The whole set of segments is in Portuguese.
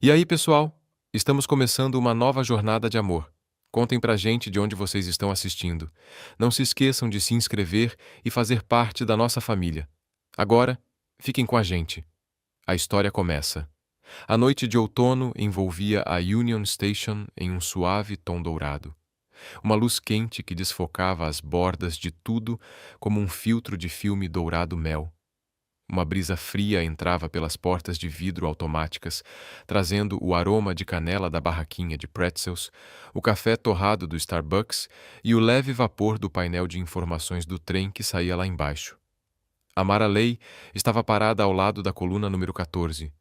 E aí, pessoal? Estamos começando uma nova jornada de amor. Contem pra gente de onde vocês estão assistindo. Não se esqueçam de se inscrever e fazer parte da nossa família. Agora, fiquem com a gente. A história começa. A noite de outono envolvia a Union Station em um suave tom dourado. Uma luz quente que desfocava as bordas de tudo como um filtro de filme dourado mel. Uma brisa fria entrava pelas portas de vidro automáticas, trazendo o aroma de canela da barraquinha de pretzels, o café torrado do Starbucks e o leve vapor do painel de informações do trem que saía lá embaixo. A Mara Lei estava parada ao lado da coluna número 14,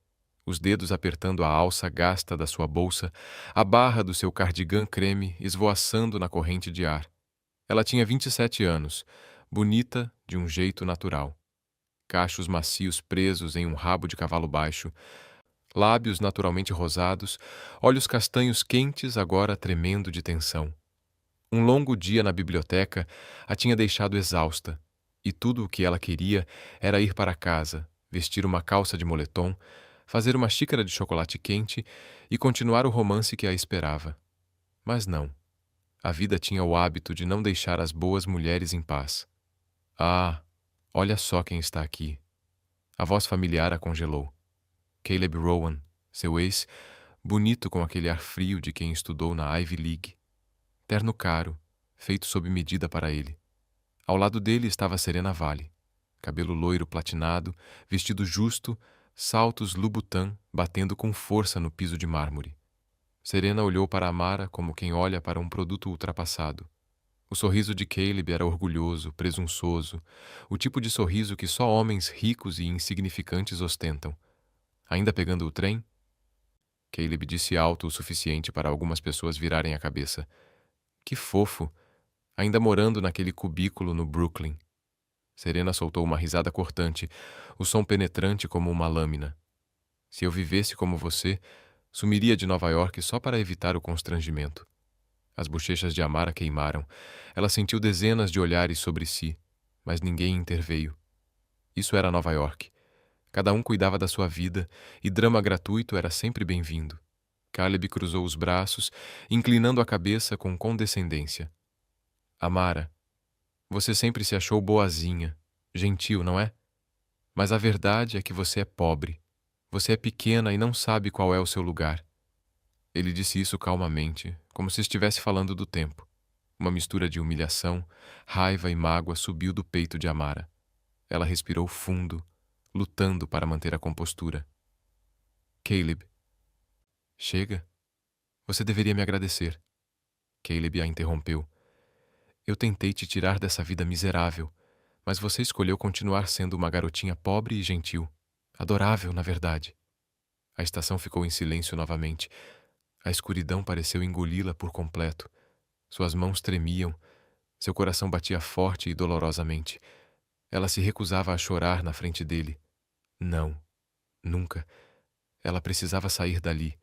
os dedos apertando a alça gasta da sua bolsa, a barra do seu cardigan creme esvoaçando na corrente de ar. Ela tinha 27 anos, bonita de um jeito natural. Cachos macios presos em um rabo de cavalo baixo, lábios naturalmente rosados, olhos castanhos quentes agora tremendo de tensão. Um longo dia na biblioteca a tinha deixado exausta, e tudo o que ela queria era ir para casa, vestir uma calça de moletom, fazer uma xícara de chocolate quente e continuar o romance que a esperava. Mas não. A vida tinha o hábito de não deixar as boas mulheres em paz. Ah, olha só quem está aqui. A voz familiar a congelou. Caleb Rowan, seu ex, bonito com aquele ar frio de quem estudou na Ivy League. Terno caro, feito sob medida para ele. Ao lado dele estava Serena Valley. Cabelo loiro platinado, vestido justo, saltos Louboutin batendo com força no piso de mármore. Serena olhou para Amara como quem olha para um produto ultrapassado. O sorriso de Caleb era orgulhoso, presunçoso, o tipo de sorriso que só homens ricos e insignificantes ostentam. Ainda pegando o trem? Caleb disse alto o suficiente para algumas pessoas virarem a cabeça. Que fofo! Ainda morando naquele cubículo no Brooklyn. Serena soltou uma risada cortante, o som penetrante como uma lâmina. Se eu vivesse como você, sumiria de Nova York só para evitar o constrangimento. As bochechas de Amara queimaram. Ela sentiu dezenas de olhares sobre si, mas ninguém interveio. Isso era Nova York. Cada um cuidava da sua vida, e drama gratuito era sempre bem-vindo. Caleb cruzou os braços, inclinando a cabeça com condescendência. Amara, você sempre se achou boazinha, gentil, não é? Mas a verdade é que você é pobre. Você é pequena e não sabe qual é o seu lugar. Ele disse isso calmamente, como se estivesse falando do tempo. Uma mistura de humilhação, raiva e mágoa subiu do peito de Amara. Ela respirou fundo, lutando para manter a compostura. Caleb. Chega. Você deveria me agradecer. Caleb a interrompeu. Eu tentei te tirar dessa vida miserável, mas você escolheu continuar sendo uma garotinha pobre e gentil. Adorável, na verdade. A estação ficou em silêncio novamente. A escuridão pareceu engoli-la por completo. Suas mãos tremiam, seu coração batia forte e dolorosamente. Ela se recusava a chorar na frente dele. Não, nunca. Ela precisava sair dali.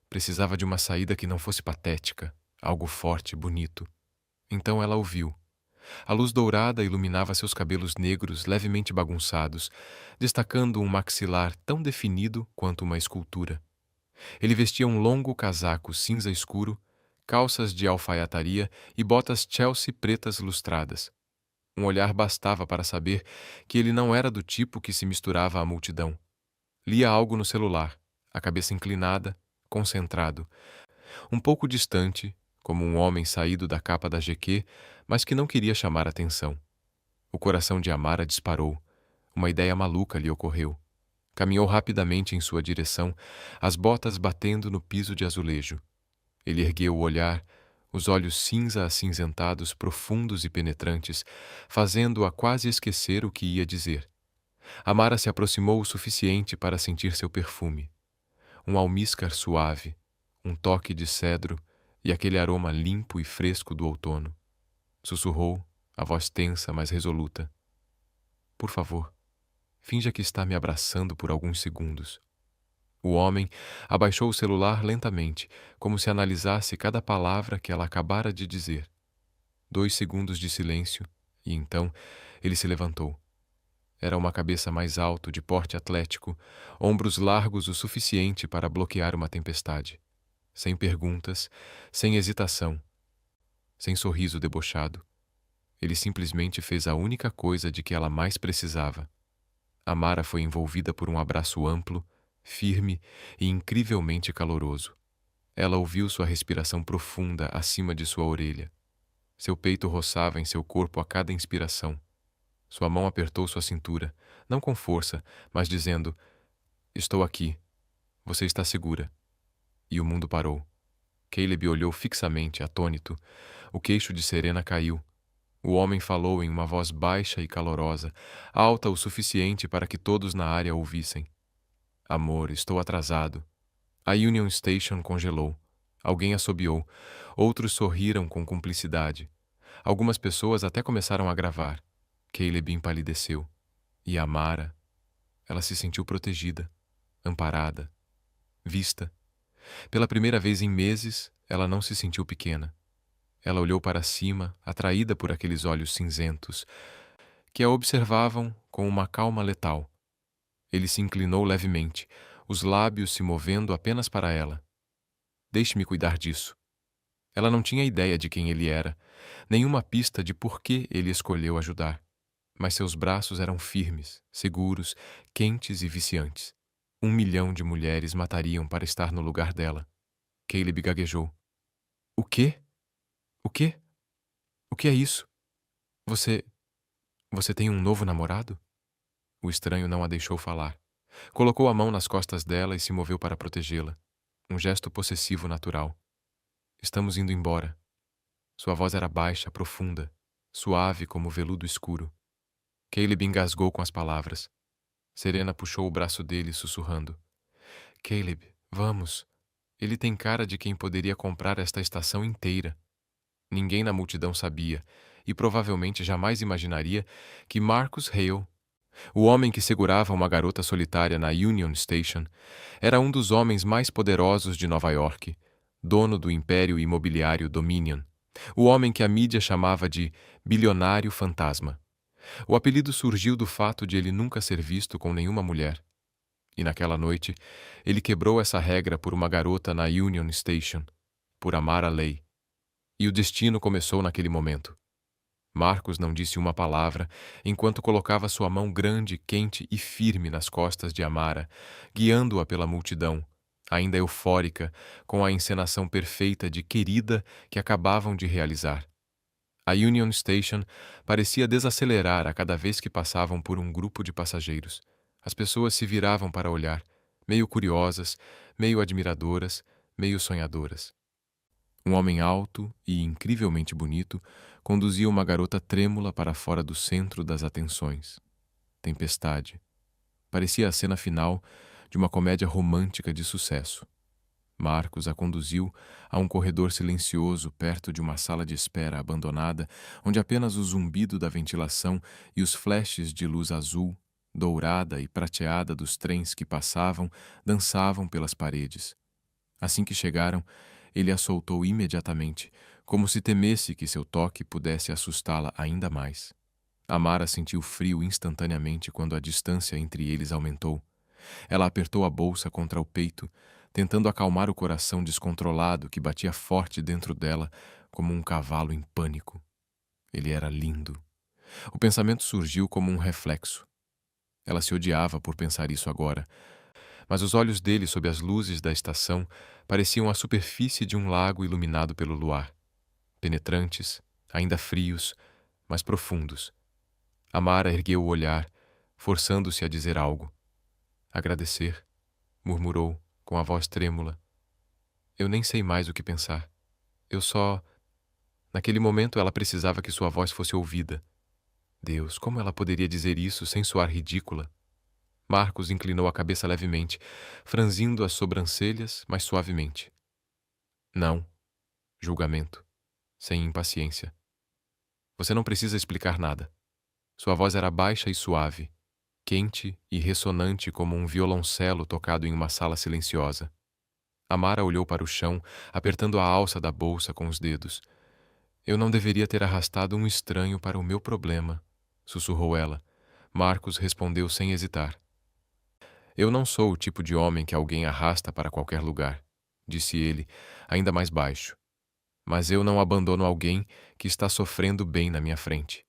Precisava de uma saída que não fosse patética, algo forte, bonito. Então ela ouviu. A luz dourada iluminava seus cabelos negros levemente bagunçados, destacando um maxilar tão definido quanto uma escultura. Ele vestia um longo casaco cinza escuro, calças de alfaiataria e botas Chelsea pretas lustradas. Um olhar bastava para saber que ele não era do tipo que se misturava à multidão. Lia algo no celular, a cabeça inclinada, concentrado. Um pouco distante, como um homem saído da capa da GQ, mas que não queria chamar atenção. O coração de Amara disparou. Uma ideia maluca lhe ocorreu. Caminhou rapidamente em sua direção, as botas batendo no piso de azulejo. Ele ergueu o olhar, os olhos cinza acinzentados, profundos e penetrantes, fazendo-a quase esquecer o que ia dizer. Amara se aproximou o suficiente para sentir seu perfume. Um almíscar suave, um toque de cedro e aquele aroma limpo e fresco do outono. Sussurrou, a voz tensa, mas resoluta. Por favor, finja que está me abraçando por alguns segundos. O homem abaixou o celular lentamente, como se analisasse cada palavra que ela acabara de dizer. 2 segundos de silêncio, e então ele se levantou. Era uma cabeça mais alto, de porte atlético, ombros largos o suficiente para bloquear uma tempestade. Sem perguntas, sem hesitação, sem sorriso debochado. Ele simplesmente fez a única coisa de que ela mais precisava. Amara foi envolvida por um abraço amplo, firme e incrivelmente caloroso. Ela ouviu sua respiração profunda acima de sua orelha. Seu peito roçava em seu corpo a cada inspiração. Sua mão apertou sua cintura, não com força, mas dizendo: "Estou aqui. Você está segura." E o mundo parou. Caleb olhou fixamente, atônito. O queixo de Serena caiu. O homem falou em uma voz baixa e calorosa, alta o suficiente para que todos na área ouvissem. "Amor, estou atrasado." A Union Station congelou. Alguém assobiou. Outros sorriram com cumplicidade. Algumas pessoas até começaram a gravar. Caleb empalideceu. E Amara? Ela se sentiu protegida, amparada, vista. Pela primeira vez em meses, ela não se sentiu pequena. Ela olhou para cima, atraída por aqueles olhos cinzentos, que a observavam com uma calma letal. Ele se inclinou levemente, os lábios se movendo apenas para ela. "Deixe-me cuidar disso." Ela não tinha ideia de quem ele era, nenhuma pista de por que ele escolheu ajudar. Mas seus braços eram firmes, seguros, quentes e viciantes. 1 milhão de mulheres matariam para estar no lugar dela. Caleb gaguejou. "O quê? O quê? O que é isso? Você... Você tem um novo namorado?" O estranho não a deixou falar. Colocou a mão nas costas dela e se moveu para protegê-la. Um gesto possessivo natural. "Estamos indo embora." Sua voz era baixa, profunda, suave como veludo escuro. Caleb engasgou com as palavras. Serena puxou o braço dele, sussurrando: "Caleb, vamos." Ele tem cara de quem poderia comprar esta estação inteira. Ninguém na multidão sabia, e provavelmente jamais imaginaria, que Marcus Hale, o homem que segurava uma garota solitária na Union Station, era um dos homens mais poderosos de Nova York, dono do império imobiliário Dominion, o homem que a mídia chamava de bilionário fantasma. O apelido surgiu do fato de ele nunca ser visto com nenhuma mulher. E naquela noite, ele quebrou essa regra por uma garota na Union Station, por amar a lei. E o destino começou naquele momento. Marcos não disse uma palavra enquanto colocava sua mão grande, quente e firme nas costas de Amara, guiando-a pela multidão, ainda eufórica, com a encenação perfeita de querida que acabavam de realizar. A Union Station parecia desacelerar a cada vez que passavam por um grupo de passageiros. As pessoas se viravam para olhar, meio curiosas, meio admiradoras, meio sonhadoras. Um homem alto e incrivelmente bonito conduzia uma garota trêmula para fora do centro das atenções. Tempestade. Parecia a cena final de uma comédia romântica de sucesso. Marcos a conduziu a um corredor silencioso perto de uma sala de espera abandonada, onde apenas o zumbido da ventilação e os flashes de luz azul, dourada e prateada dos trens que passavam dançavam pelas paredes. Assim que chegaram, ele a soltou imediatamente, como se temesse que seu toque pudesse assustá-la ainda mais. Amara sentiu frio instantaneamente quando a distância entre eles aumentou. Ela apertou a bolsa contra o peito, tentando acalmar o coração descontrolado que batia forte dentro dela como um cavalo em pânico. Ele era lindo. O pensamento surgiu como um reflexo. Ela se odiava por pensar isso agora, mas os olhos dele sob as luzes da estação pareciam a superfície de um lago iluminado pelo luar. Penetrantes, ainda frios, mas profundos. Amara ergueu o olhar, forçando-se a dizer algo. "Agradecer", murmurou, com a voz trêmula. "Eu nem sei mais o que pensar. Eu só..." Naquele momento ela precisava que sua voz fosse ouvida. Deus, como ela poderia dizer isso sem soar ridícula? Marcos inclinou a cabeça levemente, franzindo as sobrancelhas, mas suavemente. "Não." Julgamento. Sem impaciência. "Você não precisa explicar nada." Sua voz era baixa e suave, quente e ressonante como um violoncelo tocado em uma sala silenciosa. Amara olhou para o chão, apertando a alça da bolsa com os dedos. "Eu não deveria ter arrastado um estranho para o meu problema", sussurrou ela, Marcos respondeu sem hesitar. Eu não sou o tipo de homem que alguém arrasta para qualquer lugar, disse ele, ainda mais baixo. Mas eu não abandono alguém que está sofrendo bem na minha frente.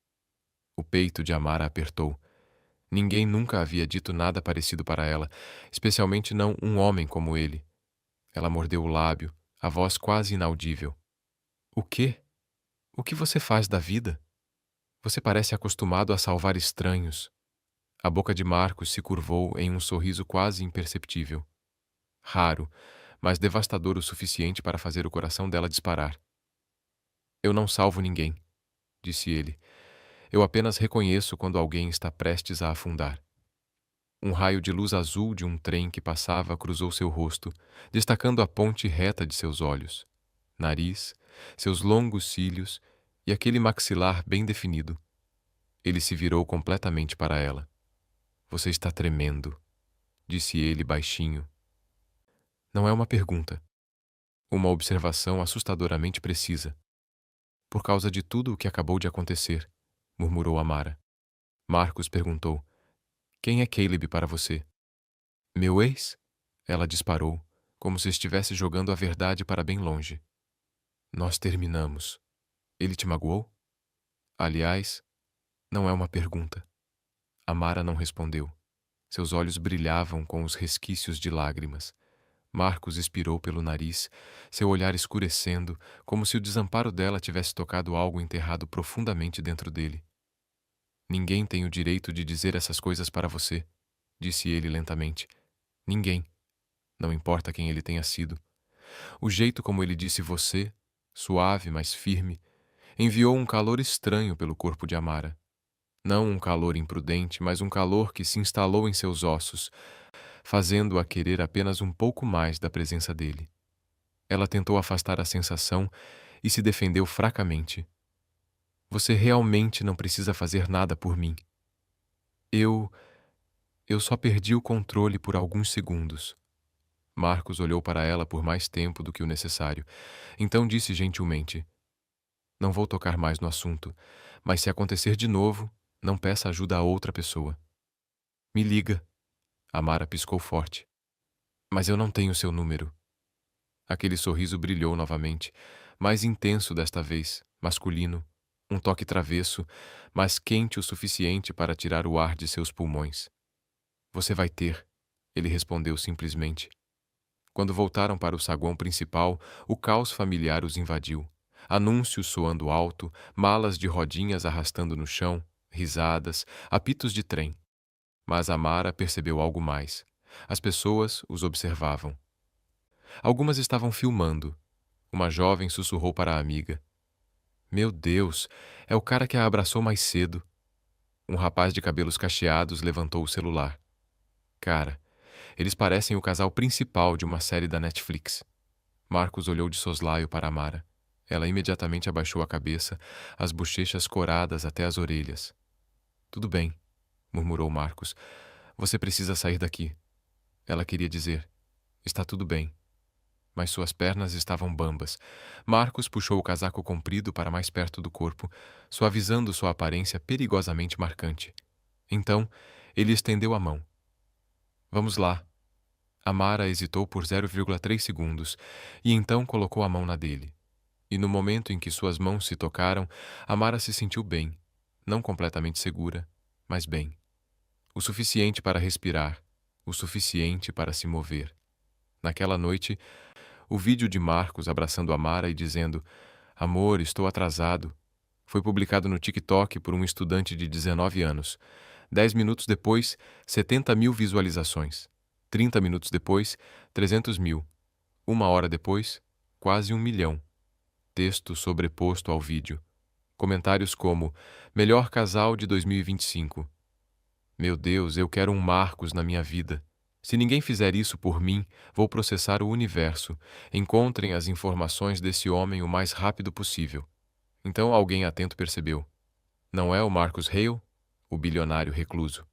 O peito de Amara apertou. Ninguém nunca havia dito nada parecido para ela, especialmente não um homem como ele. Ela mordeu o lábio, a voz quase inaudível. O quê? O que você faz da vida? Você parece acostumado a salvar estranhos. A boca de Marcos se curvou em um sorriso quase imperceptível. Raro, mas devastador o suficiente para fazer o coração dela disparar. Eu não salvo ninguém, disse ele. Eu apenas reconheço quando alguém está prestes a afundar. Um raio de luz azul de um trem que passava cruzou seu rosto, destacando a ponte reta de seus olhos, nariz, seus longos cílios e aquele maxilar bem definido. Ele se virou completamente para ela. Você está tremendo, disse ele baixinho. Não é uma pergunta. Uma observação assustadoramente precisa. Por causa de tudo o que acabou de acontecer, murmurou Amara. Marcos perguntou. Quem é Caleb para você? Meu ex? Ela disparou, como se estivesse jogando a verdade para bem longe. Nós terminamos. Ele te magoou? Aliás, não é uma pergunta. Amara não respondeu. Seus olhos brilhavam com os resquícios de lágrimas. Marcos expirou pelo nariz, seu olhar escurecendo, como se o desamparo dela tivesse tocado algo enterrado profundamente dentro dele. Ninguém tem o direito de dizer essas coisas para você, disse ele lentamente. Ninguém. Não importa quem ele tenha sido. O jeito como ele disse você, suave, mas firme, enviou um calor estranho pelo corpo de Amara. Não um calor imprudente, mas um calor que se instalou em seus ossos, fazendo-a querer apenas um pouco mais da presença dele. Ela tentou afastar a sensação e se defendeu fracamente. Você realmente não precisa fazer nada por mim. Eu só perdi o controle por alguns segundos. Marcos olhou para ela por mais tempo do que o necessário. Então disse gentilmente: Não vou tocar mais no assunto, mas se acontecer de novo, não peça ajuda a outra pessoa. Me liga. Amara piscou forte. Mas eu não tenho seu número. Aquele sorriso brilhou novamente, mais intenso desta vez, masculino, um toque travesso, mas quente o suficiente para tirar o ar de seus pulmões. Você vai ter, ele respondeu simplesmente. Quando voltaram para o saguão principal, o caos familiar os invadiu. Anúncios soando alto, malas de rodinhas arrastando no chão, risadas, apitos de trem. Mas Amara percebeu algo mais. As pessoas os observavam. Algumas estavam filmando. Uma jovem sussurrou para a amiga. Meu Deus, é o cara que a abraçou mais cedo. Um rapaz de cabelos cacheados levantou o celular. Cara, eles parecem o casal principal de uma série da Netflix. Marcos olhou de soslaio para Amara. Ela imediatamente abaixou a cabeça, as bochechas coradas até as orelhas. Tudo bem, murmurou Marcos. Você precisa sair daqui. Ela queria dizer. Está tudo bem. Mas suas pernas estavam bambas. Marcos puxou o casaco comprido para mais perto do corpo, suavizando sua aparência perigosamente marcante. Então, ele estendeu a mão. Vamos lá. Amara hesitou por 0,3 segundos e então colocou a mão na dele. E no momento em que suas mãos se tocaram, Amara se sentiu bem, não completamente segura, mas bem. O suficiente para respirar, o suficiente para se mover. Naquela noite, o vídeo de Marcos abraçando Amara e dizendo Amor, estou atrasado, foi publicado no TikTok por um estudante de 19 anos. 10 minutos depois, 70 mil visualizações. 30 minutos depois, 300 mil. 1 hora depois, quase 1 milhão. Texto sobreposto ao vídeo. Comentários como Melhor casal de 2025. Meu Deus, eu quero um Marcos na minha vida. Se ninguém fizer isso por mim, vou processar o universo. Encontrem as informações desse homem o mais rápido possível. Então alguém atento percebeu. Não é o Marcos Hale? O bilionário recluso.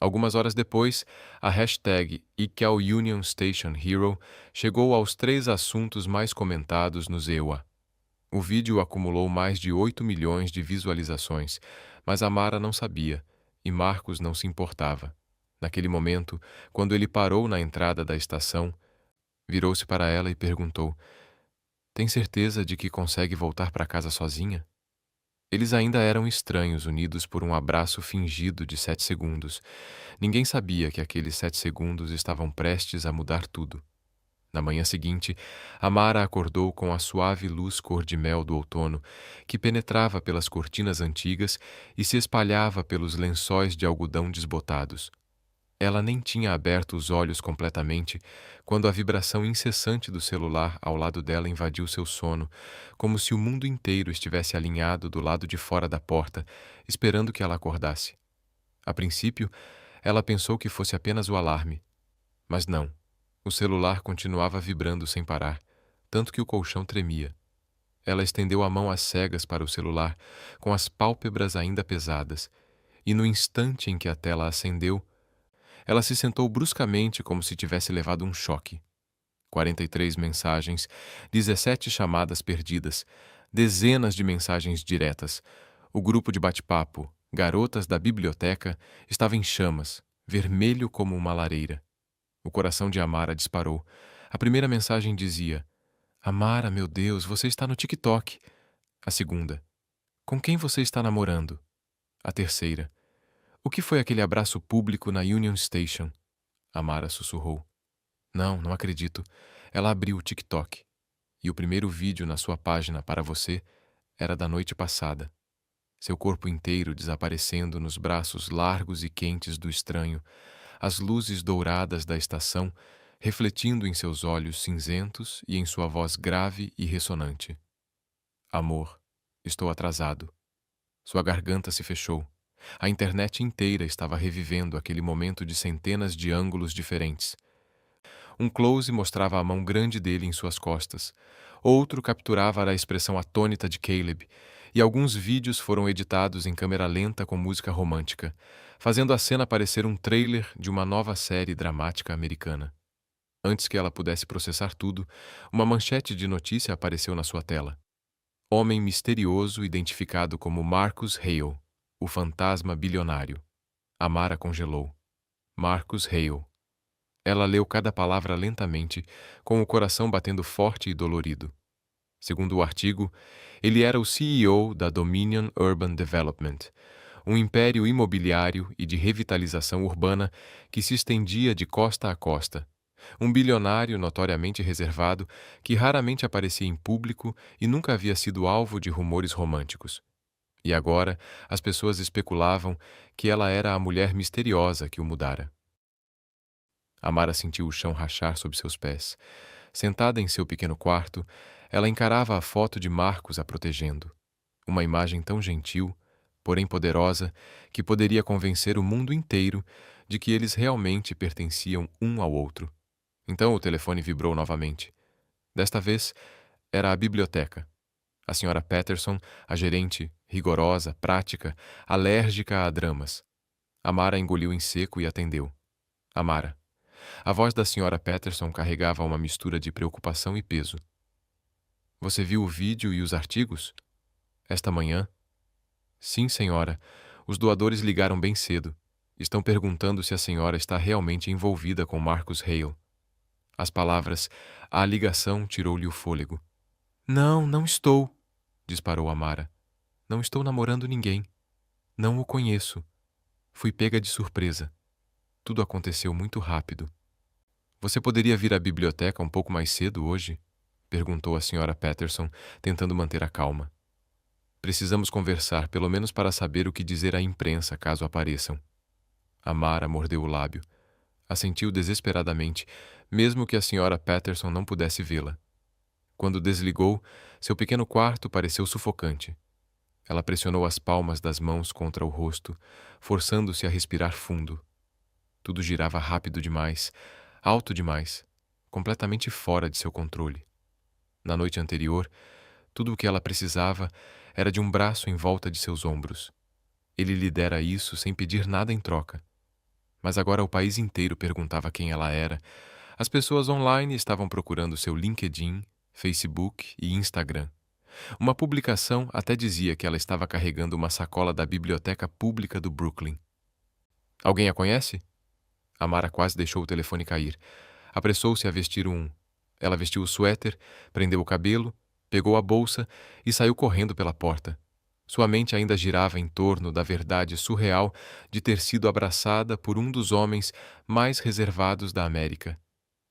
Algumas horas depois, a hashtag #UnionStationHero chegou aos 3 assuntos mais comentados no ZEUA. O vídeo acumulou mais de 8 milhões de visualizações, mas Amara não sabia, E Marcos não se importava. Naquele momento, quando ele parou na entrada da estação, virou-se para ela e perguntou: Tem certeza de que consegue voltar para casa sozinha? Eles ainda eram estranhos, unidos por um abraço fingido de 7 segundos. Ninguém sabia que aqueles 7 segundos estavam prestes a mudar tudo. Na manhã seguinte, Amara acordou com a suave luz cor-de-mel do outono, que penetrava pelas cortinas antigas e se espalhava pelos lençóis de algodão desbotados. Ela nem tinha aberto os olhos completamente quando a vibração incessante do celular ao lado dela invadiu seu sono, como se o mundo inteiro estivesse alinhado do lado de fora da porta, esperando que ela acordasse. A princípio, ela pensou que fosse apenas o alarme. Mas não. O celular continuava vibrando sem parar, tanto que o colchão tremia. Ela estendeu a mão às cegas para o celular, com as pálpebras ainda pesadas, e no instante em que a tela acendeu, ela se sentou bruscamente como se tivesse levado um choque. 43 mensagens, 17 chamadas perdidas, dezenas de mensagens diretas. O grupo de bate-papo, Garotas da Biblioteca, estava em chamas, vermelho como uma lareira. O coração de Amara disparou. A primeira mensagem dizia: Amara, meu Deus, você está no TikTok. A segunda: Com quem você está namorando? A terceira: O que foi aquele abraço público na Union Station? Amara sussurrou. Não, não acredito. Ela abriu o TikTok. E o primeiro vídeo na sua página para você era da noite passada. Seu corpo inteiro desaparecendo nos braços largos e quentes do estranho, as luzes douradas da estação refletindo em seus olhos cinzentos e em sua voz grave e ressonante. Amor, estou atrasado. Sua garganta se fechou. A internet inteira estava revivendo aquele momento de centenas de ângulos diferentes. Um close mostrava a mão grande dele em suas costas. Outro capturava a expressão atônita de Caleb, e alguns vídeos foram editados em câmera lenta com música romântica, fazendo a cena parecer um trailer de uma nova série dramática americana. Antes que ela pudesse processar tudo, uma manchete de notícia apareceu na sua tela. Homem misterioso identificado como Marcus Hale, o fantasma bilionário. Amara congelou. Marcus Hale. Ela leu cada palavra lentamente, com o coração batendo forte e dolorido. Segundo o artigo, ele era o CEO da Dominion Urban Development, um império imobiliário e de revitalização urbana que se estendia de costa a costa. Um bilionário notoriamente reservado que raramente aparecia em público e nunca havia sido alvo de rumores românticos. E agora as pessoas especulavam que ela era a mulher misteriosa que o mudara. Amara sentiu o chão rachar sob seus pés. Sentada em seu pequeno quarto, ela encarava a foto de Marcos a protegendo. Uma imagem tão gentil, porém poderosa, que poderia convencer o mundo inteiro de que eles realmente pertenciam um ao outro. Então o telefone vibrou novamente. Desta vez, era a biblioteca. A senhora Patterson, a gerente, rigorosa, prática, alérgica a dramas. Amara engoliu em seco e atendeu. Amara. A voz da senhora Patterson carregava uma mistura de preocupação e peso. Você viu o vídeo e os artigos? Esta manhã? Sim, senhora. Os doadores ligaram bem cedo. Estão perguntando se a senhora está realmente envolvida com Marcus Hale. As palavras "a ligação" tirou-lhe o fôlego. Não, não estou, disparou Amara. Não estou namorando ninguém. Não o conheço. Fui pega de surpresa. Tudo aconteceu muito rápido. Você poderia vir à biblioteca um pouco mais cedo hoje? Perguntou a senhora Patterson, tentando manter a calma. Precisamos conversar, pelo menos para saber o que dizer à imprensa caso apareçam. Amara mordeu o lábio. Assentiu desesperadamente, mesmo que a senhora Patterson não pudesse vê-la. Quando desligou, seu pequeno quarto pareceu sufocante. Ela pressionou as palmas das mãos contra o rosto, forçando-se a respirar fundo. Tudo girava rápido demais, alto demais, completamente fora de seu controle. Na noite anterior, tudo o que ela precisava era de um braço em volta de seus ombros. Ele lhe dera isso sem pedir nada em troca. Mas agora o país inteiro perguntava quem ela era. As pessoas online estavam procurando seu LinkedIn, Facebook e Instagram. Uma publicação até dizia que ela estava carregando uma sacola da biblioteca pública do Brooklyn. Alguém a conhece? Amara quase deixou o telefone cair. Apressou-se a vestir um. Ela vestiu o suéter, prendeu o cabelo, pegou a bolsa e saiu correndo pela porta. Sua mente ainda girava em torno da verdade surreal de ter sido abraçada por um dos homens mais reservados da América.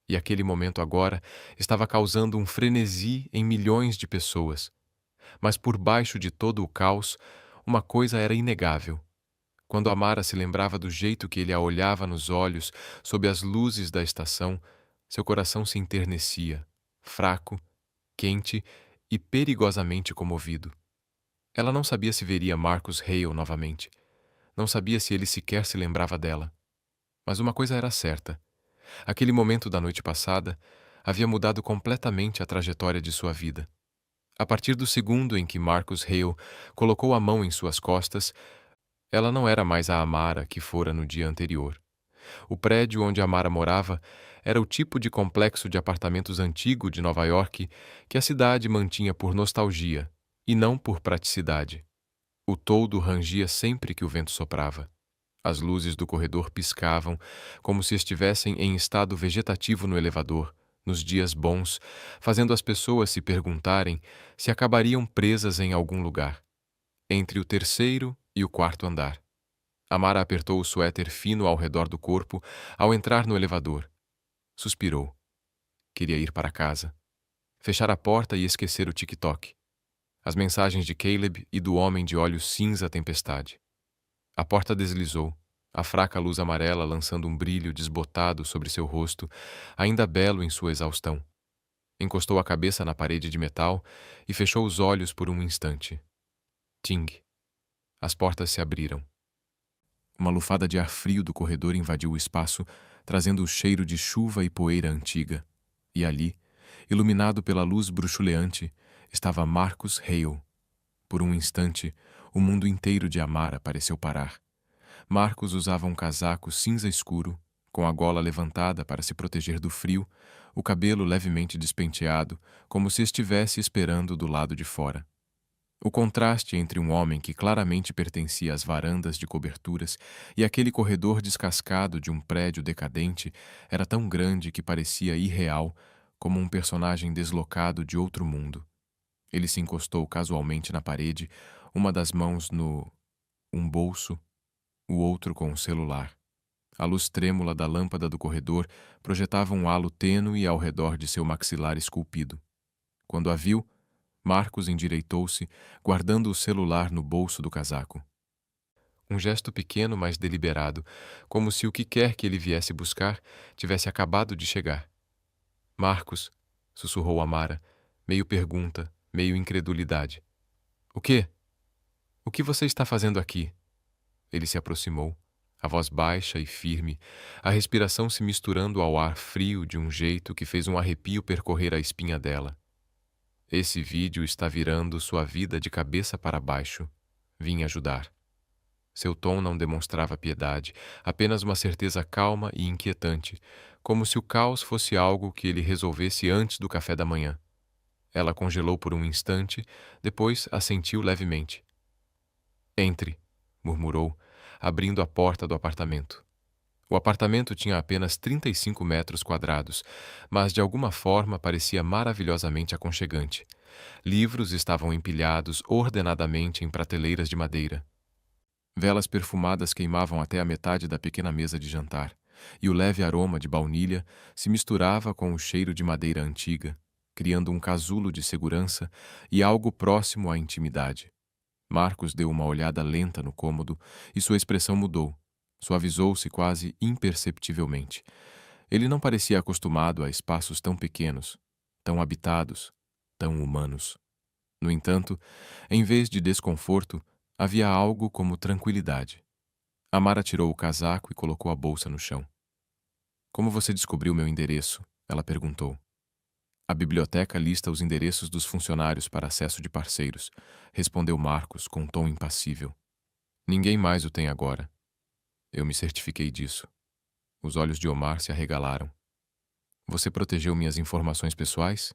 E aquele momento agora estava causando um frenesi em milhões de pessoas. Mas por baixo de todo o caos, uma coisa era inegável. Quando Amara se lembrava do jeito que ele a olhava nos olhos sob as luzes da estação, seu coração se enternecia, fraco, quente e perigosamente comovido. Ela não sabia se veria Marcus Hale novamente. Não sabia se ele sequer se lembrava dela. Mas uma coisa era certa. Aquele momento da noite passada havia mudado completamente a trajetória de sua vida. A partir do segundo em que Marcus Hale colocou a mão em suas costas, ela não era mais a Amara que fora no dia anterior. O prédio onde Amara morava era o tipo de complexo de apartamentos antigo de Nova York que a cidade mantinha por nostalgia e não por praticidade. O toldo rangia sempre que o vento soprava. As luzes do corredor piscavam, como se estivessem em estado vegetativo no elevador, nos dias bons, fazendo as pessoas se perguntarem se acabariam presas em algum lugar, entre o terceiro e o quarto andar. Amara apertou o suéter fino ao redor do corpo ao entrar no elevador. Suspirou. Queria ir para casa. Fechar a porta e esquecer o TikTok. As mensagens de Caleb e do homem de olhos cinza tempestade. A porta deslizou, a fraca luz amarela lançando um brilho desbotado sobre seu rosto, ainda belo em sua exaustão. Encostou a cabeça na parede de metal e fechou os olhos por um instante. Ting. As portas se abriram. Uma lufada de ar frio do corredor invadiu o espaço, trazendo o cheiro de chuva e poeira antiga. E ali, iluminado pela luz bruxuleante, estava Marcus Hale. Por um instante, o mundo inteiro de Amara pareceu parar. Marcus usava um casaco cinza escuro, com a gola levantada para se proteger do frio, o cabelo levemente despenteado, como se estivesse esperando do lado de fora. O contraste entre um homem que claramente pertencia às varandas de coberturas e aquele corredor descascado de um prédio decadente era tão grande que parecia irreal, como um personagem deslocado de outro mundo. Ele se encostou casualmente na parede, uma das mãos no um bolso, o outro com o celular. A luz trêmula da lâmpada do corredor projetava um halo tênue ao redor de seu maxilar esculpido. Quando a viu, Marcus endireitou-se, guardando o celular no bolso do casaco. Um gesto pequeno, mas deliberado, como se o que quer que ele viesse buscar tivesse acabado de chegar. Marcus, sussurrou Amara, meio pergunta, meio incredulidade. O quê? O que você está fazendo aqui? Ele se aproximou, a voz baixa e firme, a respiração se misturando ao ar frio de um jeito que fez um arrepio percorrer a espinha dela. Esse vídeo está virando sua vida de cabeça para baixo. Vim ajudar. Seu tom não demonstrava piedade, apenas uma certeza calma e inquietante, como se o caos fosse algo que ele resolvesse antes do café da manhã. Ela congelou por um instante, depois assentiu levemente. Entre, murmurou, abrindo a porta do apartamento. O apartamento tinha apenas 35 metros quadrados, mas de alguma forma parecia maravilhosamente aconchegante. Livros estavam empilhados ordenadamente em prateleiras de madeira. Velas perfumadas queimavam até a metade da pequena mesa de jantar, e o leve aroma de baunilha se misturava com o cheiro de madeira antiga, criando um casulo de segurança e algo próximo à intimidade. Marcus deu uma olhada lenta no cômodo e sua expressão mudou. Suavizou-se quase imperceptivelmente. Ele não parecia acostumado a espaços tão pequenos, tão habitados, tão humanos. No entanto, em vez de desconforto, havia algo como tranquilidade. Amara tirou o casaco e colocou a bolsa no chão. Como você descobriu meu endereço? Ela perguntou. A biblioteca lista os endereços dos funcionários para acesso de parceiros, respondeu Marcus com um tom impassível. Ninguém mais o tem agora. Eu me certifiquei disso. Os olhos de Omar se arregalaram. Você protegeu minhas informações pessoais?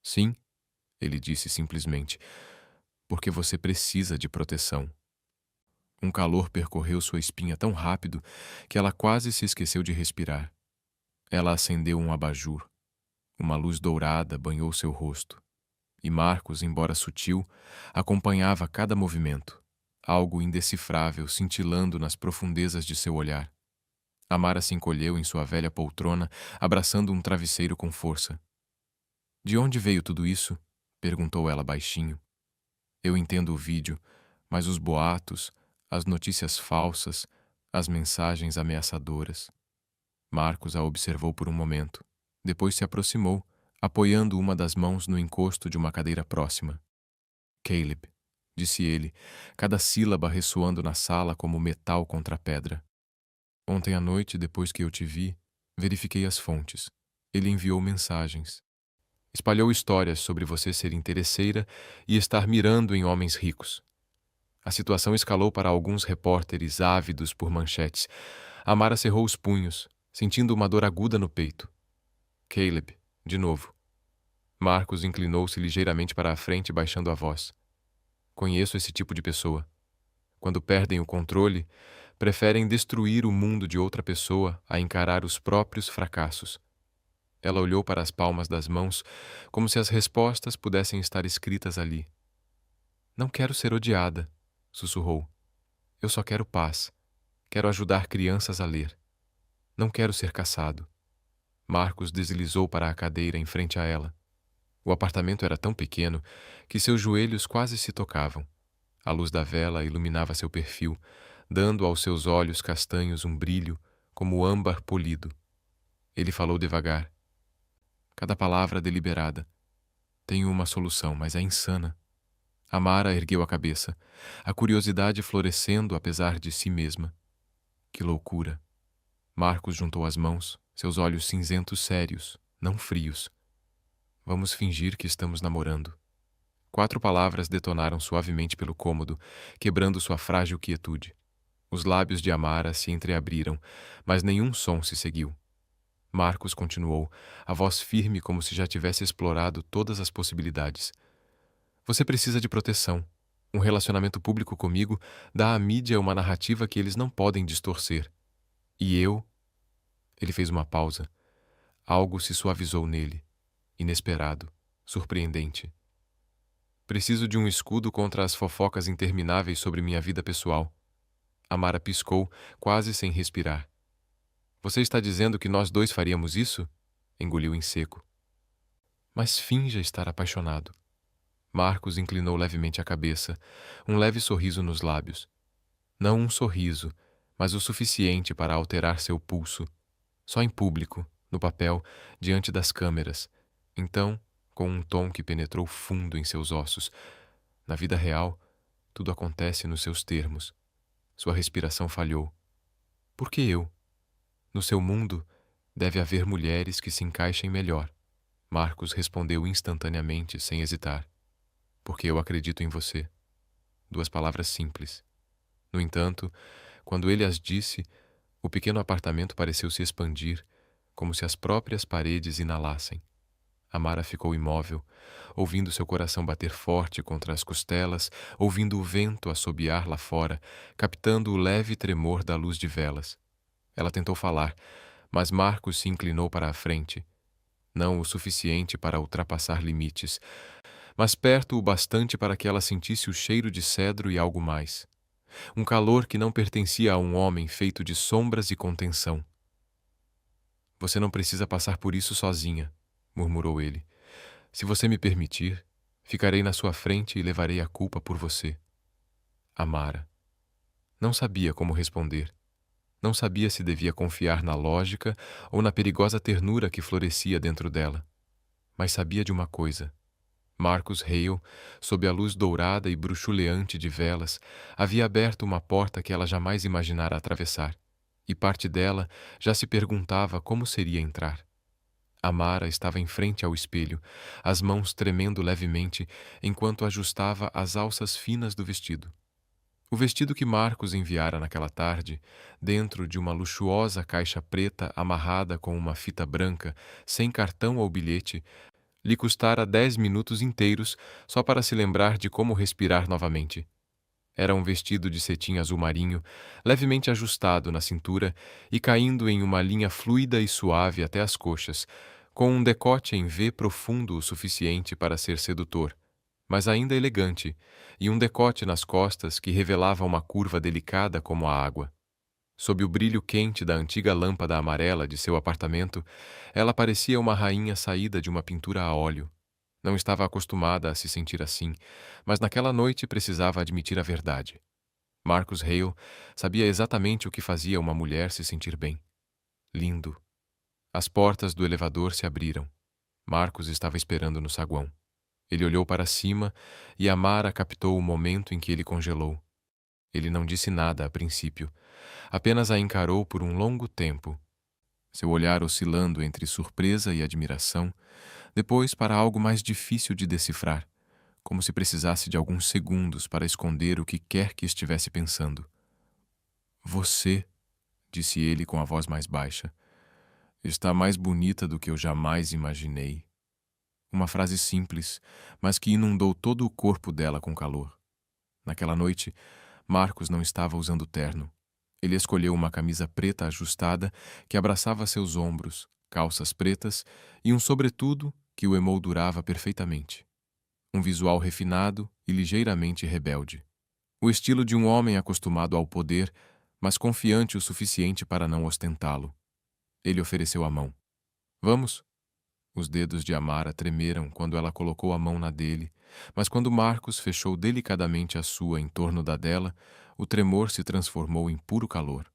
Sim, ele disse simplesmente, porque você precisa de proteção. Um calor percorreu sua espinha tão rápido que ela quase se esqueceu de respirar. Ela acendeu um abajur. Uma luz dourada banhou seu rosto. E Marcos, embora sutil, acompanhava cada movimento, algo indecifrável cintilando nas profundezas de seu olhar. Amara se encolheu em sua velha poltrona, abraçando um travesseiro com força. "De onde veio tudo isso?" perguntou ela baixinho. "Eu entendo o vídeo, mas os boatos, as notícias falsas, as mensagens ameaçadoras." Marcos a observou por um momento. Depois se aproximou, apoiando uma das mãos no encosto de uma cadeira próxima. "Caleb", disse ele, cada sílaba ressoando na sala como metal contra a pedra. "Ontem à noite, depois que eu te vi, verifiquei as fontes. Ele enviou mensagens. Espalhou histórias sobre você ser interesseira e estar mirando em homens ricos. A situação escalou para alguns repórteres ávidos por manchetes. Amara cerrou os punhos, sentindo uma dor aguda no peito. "Caleb", de novo. Marcos inclinou-se ligeiramente para a frente, baixando a voz. "Conheço esse tipo de pessoa. Quando perdem o controle, preferem destruir o mundo de outra pessoa a encarar os próprios fracassos." Ela olhou para as palmas das mãos, como se as respostas pudessem estar escritas ali. "Não quero ser odiada", sussurrou. "Eu só quero paz. Quero ajudar crianças a ler. Não quero ser caçado." Marcos deslizou para a cadeira em frente a ela. O apartamento era tão pequeno que seus joelhos quase se tocavam. A luz da vela iluminava seu perfil, dando aos seus olhos castanhos um brilho como âmbar polido. Ele falou devagar, cada palavra deliberada. "Tenho uma solução, mas é insana." Amara ergueu a cabeça, a curiosidade florescendo apesar de si mesma. "Que loucura." Marcos juntou as mãos, seus olhos cinzentos sérios, não frios. "Vamos fingir que estamos namorando." 4 palavras detonaram suavemente pelo cômodo, quebrando sua frágil quietude. Os lábios de Amara se entreabriram, mas nenhum som se seguiu. Marcos continuou, a voz firme como se já tivesse explorado todas as possibilidades. "Você precisa de proteção. Um relacionamento público comigo dá à mídia uma narrativa que eles não podem distorcer. E eu..." Ele fez uma pausa. Algo se suavizou nele. Inesperado, surpreendente. "Preciso de um escudo contra as fofocas intermináveis sobre minha vida pessoal." Amara piscou, quase sem respirar. "Você está dizendo que nós dois faríamos isso?" Engoliu em seco. "Mas finja estar apaixonado." Marcos inclinou levemente a cabeça, um leve sorriso nos lábios. Não um sorriso, mas o suficiente para alterar seu pulso. Só em público, no papel, diante das câmeras. Então, com um tom que penetrou fundo em seus ossos. Na vida real, tudo acontece nos seus termos. Sua respiração falhou. "Por que eu? No seu mundo, deve haver mulheres que se encaixem melhor." Marcos respondeu instantaneamente, sem hesitar. "Porque eu acredito em você." 2 palavras simples. No entanto, quando ele as disse, o pequeno apartamento pareceu se expandir, como se as próprias paredes inalassem. Amara ficou imóvel, ouvindo seu coração bater forte contra as costelas, ouvindo o vento assobiar lá fora, captando o leve tremor da luz de velas. Ela tentou falar, mas Marcos se inclinou para a frente. Não o suficiente para ultrapassar limites, mas perto o bastante para que ela sentisse o cheiro de cedro e algo mais. Um calor que não pertencia a um homem feito de sombras e contenção. "Você não precisa passar por isso sozinha", murmurou ele. "Se você me permitir, ficarei na sua frente e levarei a culpa por você." Amara. Não sabia como responder. Não sabia se devia confiar na lógica ou na perigosa ternura que florescia dentro dela. Mas sabia de uma coisa. Marcos Hale, sob a luz dourada e bruxuleante de velas, havia aberto uma porta que ela jamais imaginara atravessar, e parte dela já se perguntava como seria entrar. Amara estava em frente ao espelho, as mãos tremendo levemente enquanto ajustava as alças finas do vestido. O vestido que Marcos enviara naquela tarde, dentro de uma luxuosa caixa preta amarrada com uma fita branca, sem cartão ou bilhete, lhe custara 10 minutos inteiros só para se lembrar de como respirar novamente. Era um vestido de cetim azul marinho, levemente ajustado na cintura e caindo em uma linha fluida e suave até as coxas, com um decote em V profundo o suficiente para ser sedutor, mas ainda elegante, e um decote nas costas que revelava uma curva delicada como a água. Sob o brilho quente da antiga lâmpada amarela de seu apartamento, ela parecia uma rainha saída de uma pintura a óleo. Não estava acostumada a se sentir assim, mas naquela noite precisava admitir a verdade. Marcus Hale sabia exatamente o que fazia uma mulher se sentir bem. Lindo. As portas do elevador se abriram. Marcus estava esperando no saguão. Ele olhou para cima e Amara captou o momento em que ele congelou. Ele não disse nada a princípio, apenas a encarou por um longo tempo, seu olhar oscilando entre surpresa e admiração, depois para algo mais difícil de decifrar, como se precisasse de alguns segundos para esconder o que quer que estivesse pensando. Você, disse ele com a voz mais baixa, está mais bonita do que eu jamais imaginei. Uma frase simples, mas que inundou todo o corpo dela com calor. Naquela noite, Marcos não estava usando terno. Ele escolheu uma camisa preta ajustada que abraçava seus ombros, calças pretas e um sobretudo que o emoldurava perfeitamente. Um visual refinado e ligeiramente rebelde. O estilo de um homem acostumado ao poder, mas confiante o suficiente para não ostentá-lo. Ele ofereceu a mão. Vamos? Os dedos de Amara tremeram quando ela colocou a mão na dele, mas quando Marcos fechou delicadamente a sua em torno da dela, o tremor se transformou em puro calor.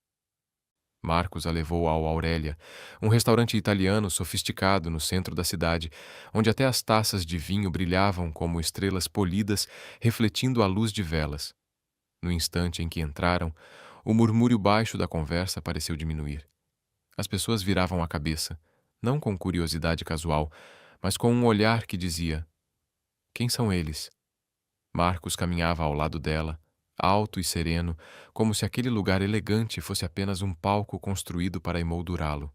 Marcos a levou ao Aurélia, um restaurante italiano sofisticado no centro da cidade, onde até as taças de vinho brilhavam como estrelas polidas refletindo a luz de velas. No instante em que entraram, o murmúrio baixo da conversa pareceu diminuir. As pessoas viravam a cabeça, não com curiosidade casual, mas com um olhar que dizia: quem são eles? Marcos caminhava ao lado dela, alto e sereno, como se aquele lugar elegante fosse apenas um palco construído para emoldurá-lo.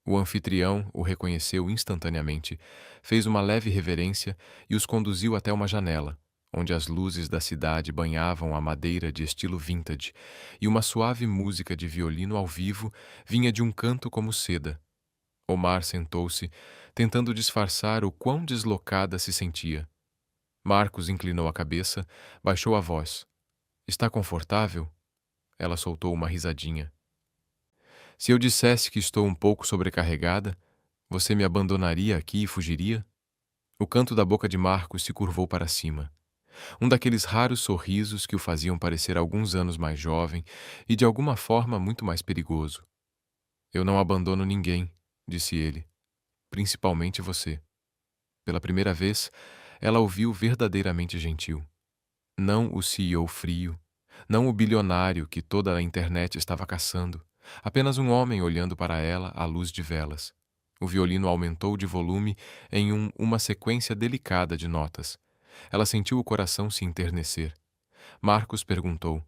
O anfitrião o reconheceu instantaneamente, fez uma leve reverência e os conduziu até uma janela, onde as luzes da cidade banhavam a madeira de estilo vintage, e uma suave música de violino ao vivo vinha de um canto como seda. Omar sentou-se, tentando disfarçar o quão deslocada se sentia. Marcos inclinou a cabeça, baixou a voz. Está confortável? Ela soltou uma risadinha. Se eu dissesse que estou um pouco sobrecarregada, você me abandonaria aqui e fugiria? O canto da boca de Marcos se curvou para cima. Um daqueles raros sorrisos que o faziam parecer alguns anos mais jovem e de alguma forma muito mais perigoso. Eu não abandono ninguém, disse ele. Principalmente você. Pela primeira vez, ela ouviu verdadeiramente gentil. Não o CEO frio, não o bilionário que toda a internet estava caçando, apenas um homem olhando para ela à luz de velas. O violino aumentou de volume em uma sequência delicada de notas. Ela sentiu o coração se enternecer. Marcos perguntou: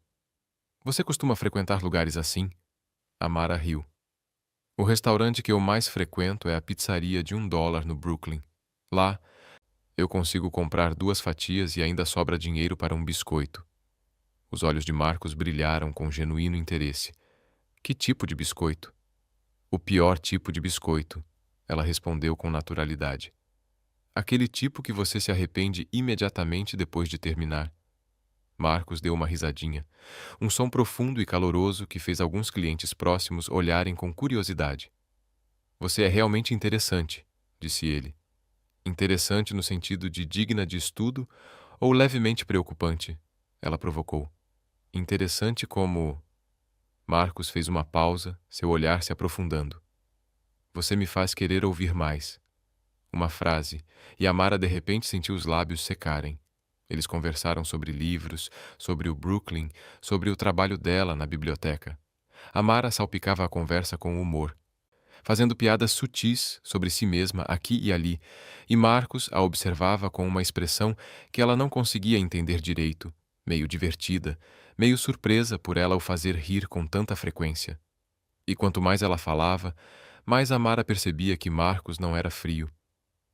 Você costuma frequentar lugares assim? Amara riu. O restaurante que eu mais frequento é a pizzaria de $1 no Brooklyn. Lá, eu consigo comprar 2 fatias e ainda sobra dinheiro para um biscoito. Os olhos de Marcos brilharam com genuíno interesse. Que tipo de biscoito? O pior tipo de biscoito, ela respondeu com naturalidade. Aquele tipo que você se arrepende imediatamente depois de terminar. Marcos deu uma risadinha, um som profundo e caloroso que fez alguns clientes próximos olharem com curiosidade. Você é realmente interessante, disse ele. Interessante no sentido de digna de estudo ou levemente preocupante? Ela provocou. Interessante como... Marcos fez uma pausa, seu olhar se aprofundando. Você me faz querer ouvir mais. Uma frase, e Amara de repente sentiu os lábios secarem. Eles conversaram sobre livros, sobre o Brooklyn, sobre o trabalho dela na biblioteca. Amara salpicava a conversa com humor, fazendo piadas sutis sobre si mesma aqui e ali, e Marcos a observava com uma expressão que ela não conseguia entender direito, meio divertida, meio surpresa por ela o fazer rir com tanta frequência. E quanto mais ela falava, mais Amara percebia que Marcos não era frio.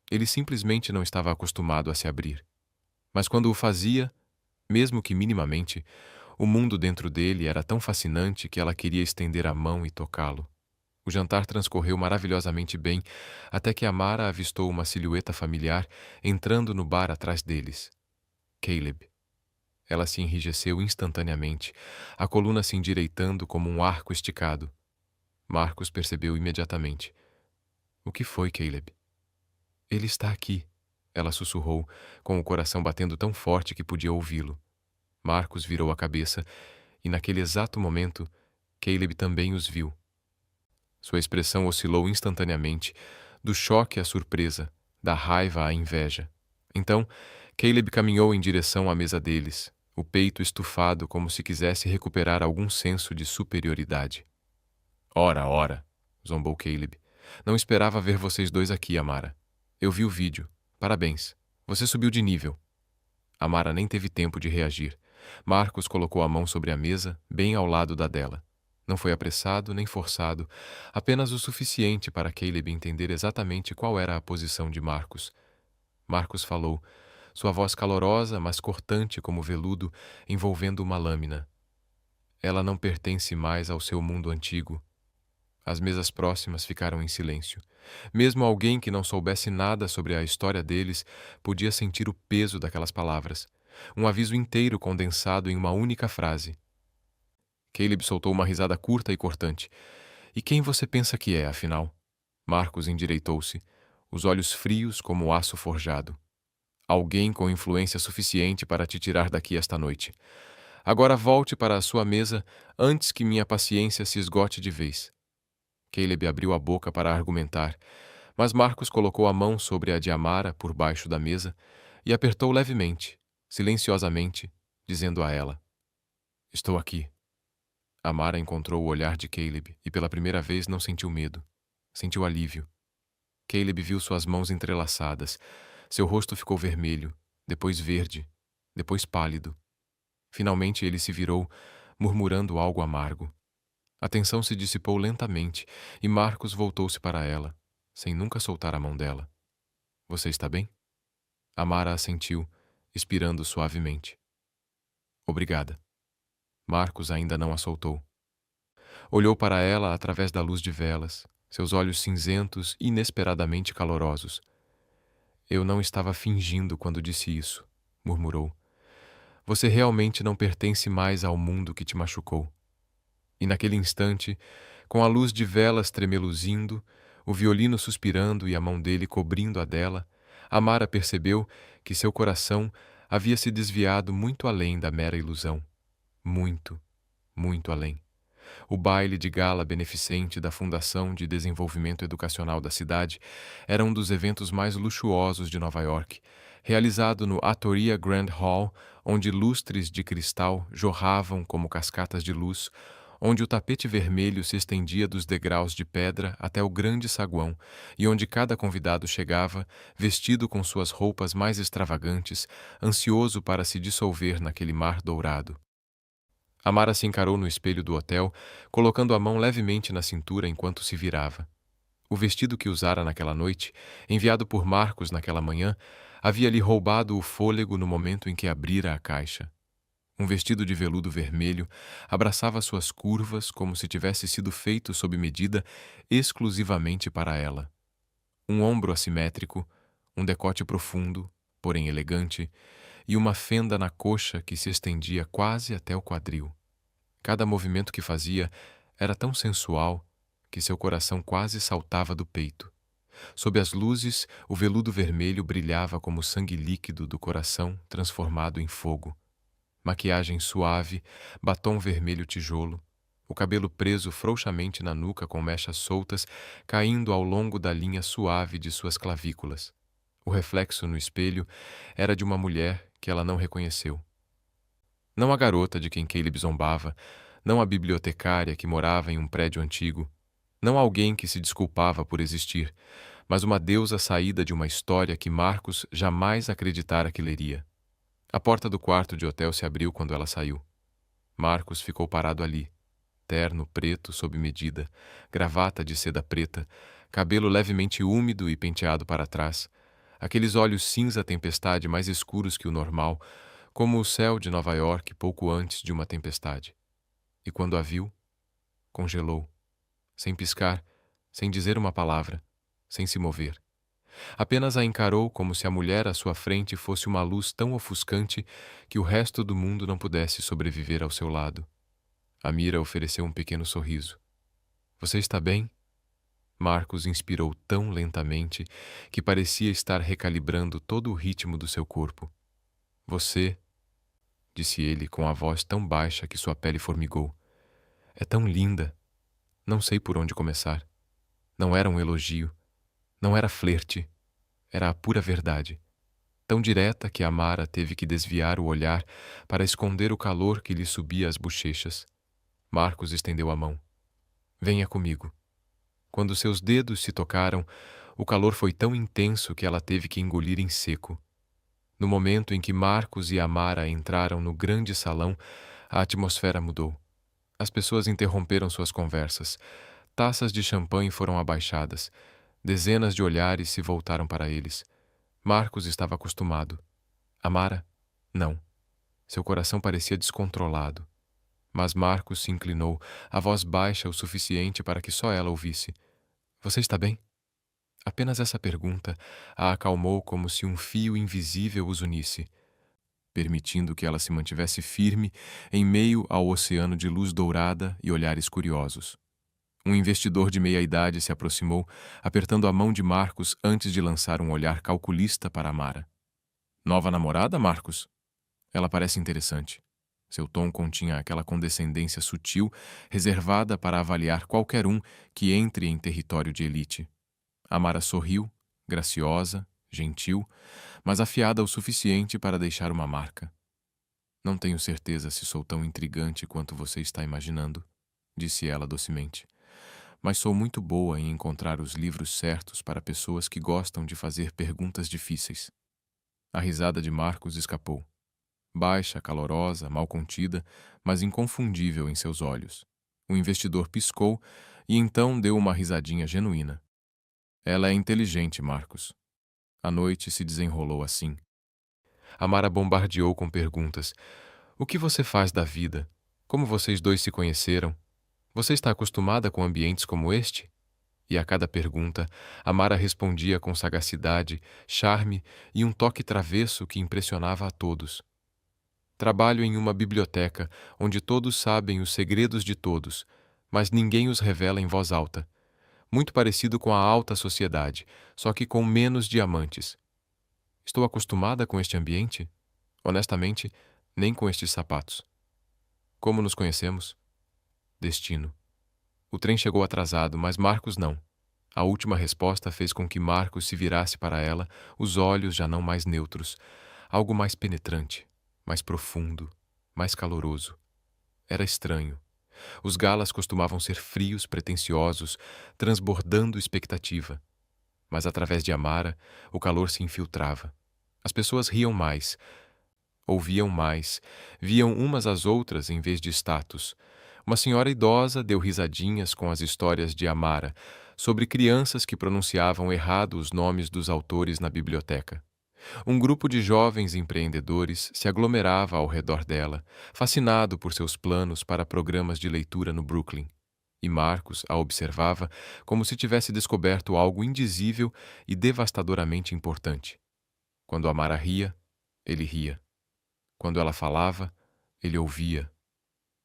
Ele simplesmente não estava acostumado a se abrir. Mas quando o fazia, Mesmo que minimamente, o mundo dentro dele era tão fascinante que ela queria estender a mão e tocá-lo. O jantar transcorreu maravilhosamente bem, até que Amara avistou uma silhueta familiar entrando no bar atrás deles. Caleb. Ela se enrijeceu instantaneamente, a coluna se endireitando como um arco esticado. Marcos percebeu imediatamente. O que foi, Caleb? Ele está aqui, ela sussurrou, com o coração batendo tão forte que podia ouvi-lo. Marcos virou a cabeça e, naquele exato momento, Caleb também os viu. Sua expressão oscilou instantaneamente, do choque à surpresa, da raiva à inveja. Então, Caleb caminhou em direção à mesa deles, o peito estufado como se quisesse recuperar algum senso de superioridade. Ora, ora, zombou Caleb. Não esperava ver vocês dois aqui, Amara. Eu vi o vídeo. Parabéns. Você subiu de nível. Amara nem teve tempo de reagir. Marcos colocou a mão sobre a mesa, bem ao lado da dela. Não foi apressado nem forçado, apenas o suficiente para Caleb entender exatamente qual era a posição de Marcos. Marcos falou, sua voz calorosa, mas cortante como veludo, envolvendo uma lâmina. Ela não pertence mais ao seu mundo antigo. As mesas próximas ficaram em silêncio. Mesmo alguém que não soubesse nada sobre a história deles podia sentir o peso daquelas palavras. Um aviso inteiro condensado em uma única frase. Caleb soltou uma risada curta e cortante. E quem você pensa que é, afinal? Marcos endireitou-se, os olhos frios como aço forjado. Alguém com influência suficiente para te tirar daqui esta noite. Agora volte para a sua mesa antes que minha paciência se esgote de vez. Caleb abriu a boca para argumentar, mas Marcos colocou a mão sobre a de Amara por baixo da mesa e apertou levemente, silenciosamente, dizendo a ela: Estou aqui. Amara encontrou o olhar de Caleb e pela primeira vez não sentiu medo. Sentiu alívio. Caleb viu suas mãos entrelaçadas. Seu rosto ficou vermelho, depois verde, depois pálido. Finalmente ele se virou, murmurando algo amargo. A tensão se dissipou lentamente e Marcos voltou-se para ela, sem nunca soltar a mão dela. Você está bem? Amara assentiu, expirando suavemente. Obrigada. Marcos ainda não a soltou. Olhou para ela através da luz de velas, seus olhos cinzentos inesperadamente calorosos. Eu não estava fingindo quando disse isso, murmurou. Você realmente não pertence mais ao mundo que te machucou. E naquele instante, com a luz de velas tremeluzindo, o violino suspirando e a mão dele cobrindo a dela, Amara percebeu que seu coração havia se desviado muito além da mera ilusão. Muito, muito além. O baile de gala beneficente da Fundação de Desenvolvimento Educacional da cidade era um dos eventos mais luxuosos de Nova York, realizado no Astoria Grand Hall, onde lustres de cristal jorravam como cascatas de luz, onde o tapete vermelho se estendia dos degraus de pedra até o grande saguão, e onde cada convidado chegava, vestido com suas roupas mais extravagantes, ansioso para se dissolver naquele mar dourado. Amara se encarou no espelho do hotel, colocando a mão levemente na cintura enquanto se virava. O vestido que usara naquela noite, enviado por Marcos naquela manhã, havia-lhe roubado o fôlego no momento em que abrira a caixa. Um vestido de veludo vermelho abraçava suas curvas como se tivesse sido feito sob medida exclusivamente para ela. Um ombro assimétrico, um decote profundo, porém elegante, e uma fenda na coxa que se estendia quase até o quadril. Cada movimento que fazia era tão sensual que seu coração quase saltava do peito. Sob as luzes, o veludo vermelho brilhava como sangue líquido do coração transformado em fogo. Maquiagem suave, batom vermelho tijolo, o cabelo preso frouxamente na nuca com mechas soltas caindo ao longo da linha suave de suas clavículas. O reflexo no espelho era de uma mulher que ela não reconheceu. Não a garota de quem Caleb zombava, não a bibliotecária que morava em um prédio antigo, não alguém que se desculpava por existir, mas uma deusa saída de uma história que Marcos jamais acreditara que leria. A porta do quarto de hotel se abriu quando ela saiu. Marcos ficou parado ali, terno preto sob medida, gravata de seda preta, cabelo levemente úmido e penteado para trás, aqueles olhos cinza tempestade mais escuros que o normal, como o céu de Nova York pouco antes de uma tempestade. E quando a viu, congelou, sem piscar, sem dizer uma palavra, sem se mover. Apenas a encarou como se a mulher à sua frente fosse uma luz tão ofuscante que o resto do mundo não pudesse sobreviver ao seu lado. Amira ofereceu um pequeno sorriso. Você está bem? Marcos inspirou tão lentamente que parecia estar recalibrando todo o ritmo do seu corpo. Você, disse ele com a voz tão baixa que sua pele formigou, é tão linda. Não sei por onde começar. Não era um elogio. Não era flerte. Era a pura verdade. Tão direta que Amara teve que desviar o olhar para esconder o calor que lhe subia às bochechas. Marcos estendeu a mão. Venha comigo. Quando seus dedos se tocaram, o calor foi tão intenso que ela teve que engolir em seco. No momento em que Marcos e Amara entraram no grande salão, a atmosfera mudou. As pessoas interromperam suas conversas. Taças de champanhe foram abaixadas. Dezenas de olhares se voltaram para eles. Marcos estava acostumado. Amara? Não. Seu coração parecia descontrolado. Mas Marcos se inclinou, a voz baixa o suficiente para que só ela ouvisse. Você está bem? Apenas essa pergunta a acalmou como se um fio invisível os unisse, permitindo que ela se mantivesse firme em meio ao oceano de luz dourada e olhares curiosos. Um investidor de meia-idade se aproximou, apertando a mão de Marcos antes de lançar um olhar calculista para Amara. Nova namorada, Marcos? Ela parece interessante. Seu tom continha aquela condescendência sutil, reservada para avaliar qualquer um que entre em território de elite. Amara sorriu, graciosa, gentil, mas afiada o suficiente para deixar uma marca. Não tenho certeza se sou tão intrigante quanto você está imaginando, disse ela docemente. Mas sou muito boa em encontrar os livros certos para pessoas que gostam de fazer perguntas difíceis. A risada de Marcos escapou. Baixa, calorosa, mal contida, mas inconfundível em seus olhos. O investidor piscou e então deu uma risadinha genuína. Ela é inteligente, Marcos. A noite se desenrolou assim. Amara bombardeou com perguntas. O que você faz da vida? Como vocês dois se conheceram? Você está acostumada com ambientes como este? E a cada pergunta, Amara respondia com sagacidade, charme e um toque travesso que impressionava a todos. Trabalho em uma biblioteca onde todos sabem os segredos de todos, mas ninguém os revela em voz alta. Muito parecido com a alta sociedade, só que com menos diamantes. Estou acostumada com este ambiente? Honestamente, nem com estes sapatos. Como nos conhecemos? Destino. O trem chegou atrasado, mas Marcos não. A última resposta fez com que Marcos se virasse para ela, os olhos já não mais neutros, algo mais penetrante, mais profundo, mais caloroso. Era estranho. Os galas costumavam ser frios, pretensiosos, transbordando expectativa. Mas através de Amara, o calor se infiltrava. As pessoas riam mais, ouviam mais, viam umas às outras em vez de status. Uma senhora idosa deu risadinhas com as histórias de Amara, sobre crianças que pronunciavam errado os nomes dos autores na biblioteca. Um grupo de jovens empreendedores se aglomerava ao redor dela, fascinado por seus planos para programas de leitura no Brooklyn. E Marcos a observava como se tivesse descoberto algo indizível e devastadoramente importante. Quando Amara ria, ele ria. Quando ela falava, ele ouvia.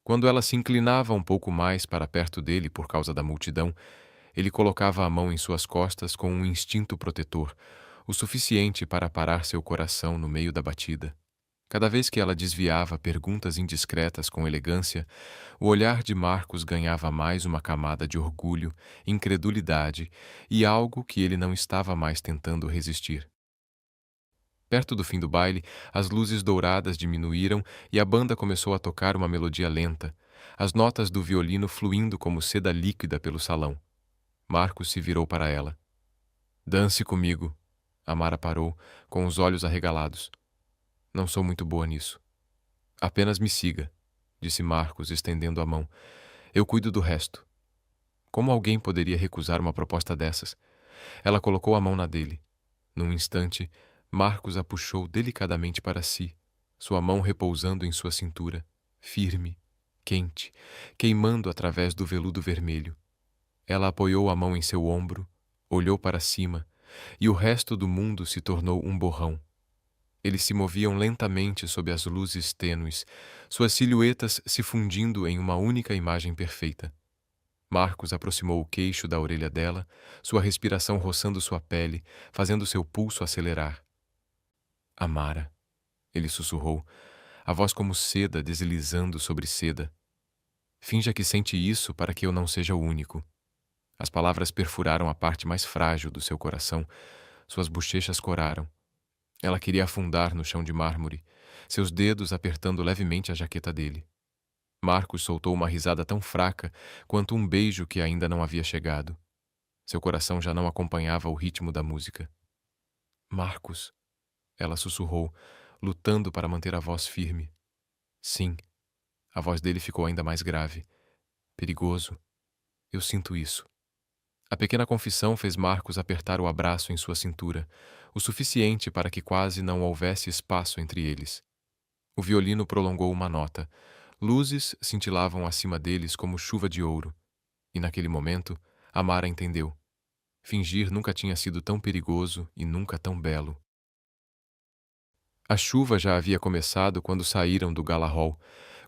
Quando ela se inclinava um pouco mais para perto dele por causa da multidão, ele colocava a mão em suas costas com um instinto protetor, o suficiente para parar seu coração no meio da batida. Cada vez que ela desviava perguntas indiscretas com elegância, o olhar de Marcos ganhava mais uma camada de orgulho, incredulidade e algo que ele não estava mais tentando resistir. Perto do fim do baile, as luzes douradas diminuíram e a banda começou a tocar uma melodia lenta, as notas do violino fluindo como seda líquida pelo salão. Marcos se virou para ela. Dance comigo. Amara parou, com os olhos arregalados. Não sou muito boa nisso. Apenas me siga, disse Marcos, estendendo a mão. Eu cuido do resto. Como alguém poderia recusar uma proposta dessas? Ela colocou a mão na dele. Num instante, Marcos a puxou delicadamente para si, sua mão repousando em sua cintura, firme, quente, queimando através do veludo vermelho. Ela apoiou a mão em seu ombro, olhou para cima, e o resto do mundo se tornou um borrão. Eles se moviam lentamente sob as luzes tênues, suas silhuetas se fundindo em uma única imagem perfeita. Marcos aproximou o queixo da orelha dela, sua respiração roçando sua pele, fazendo seu pulso acelerar. Amara, ele sussurrou, a voz como seda deslizando sobre seda. Finja que sente isso para que eu não seja o único. As palavras perfuraram a parte mais frágil do seu coração, suas bochechas coraram. Ela queria afundar no chão de mármore, seus dedos apertando levemente a jaqueta dele. Marcos soltou uma risada tão fraca quanto um beijo que ainda não havia chegado. Seu coração já não acompanhava o ritmo da música. Marcos, ela sussurrou, lutando para manter a voz firme. Sim. A voz dele ficou ainda mais grave. Perigoso. Eu sinto isso. A pequena confissão fez Marcos apertar o abraço em sua cintura, o suficiente para que quase não houvesse espaço entre eles. O violino prolongou uma nota. Luzes cintilavam acima deles como chuva de ouro. E naquele momento, Amara entendeu. Fingir nunca tinha sido tão perigoso e nunca tão belo. A chuva já havia começado quando saíram do gala hall.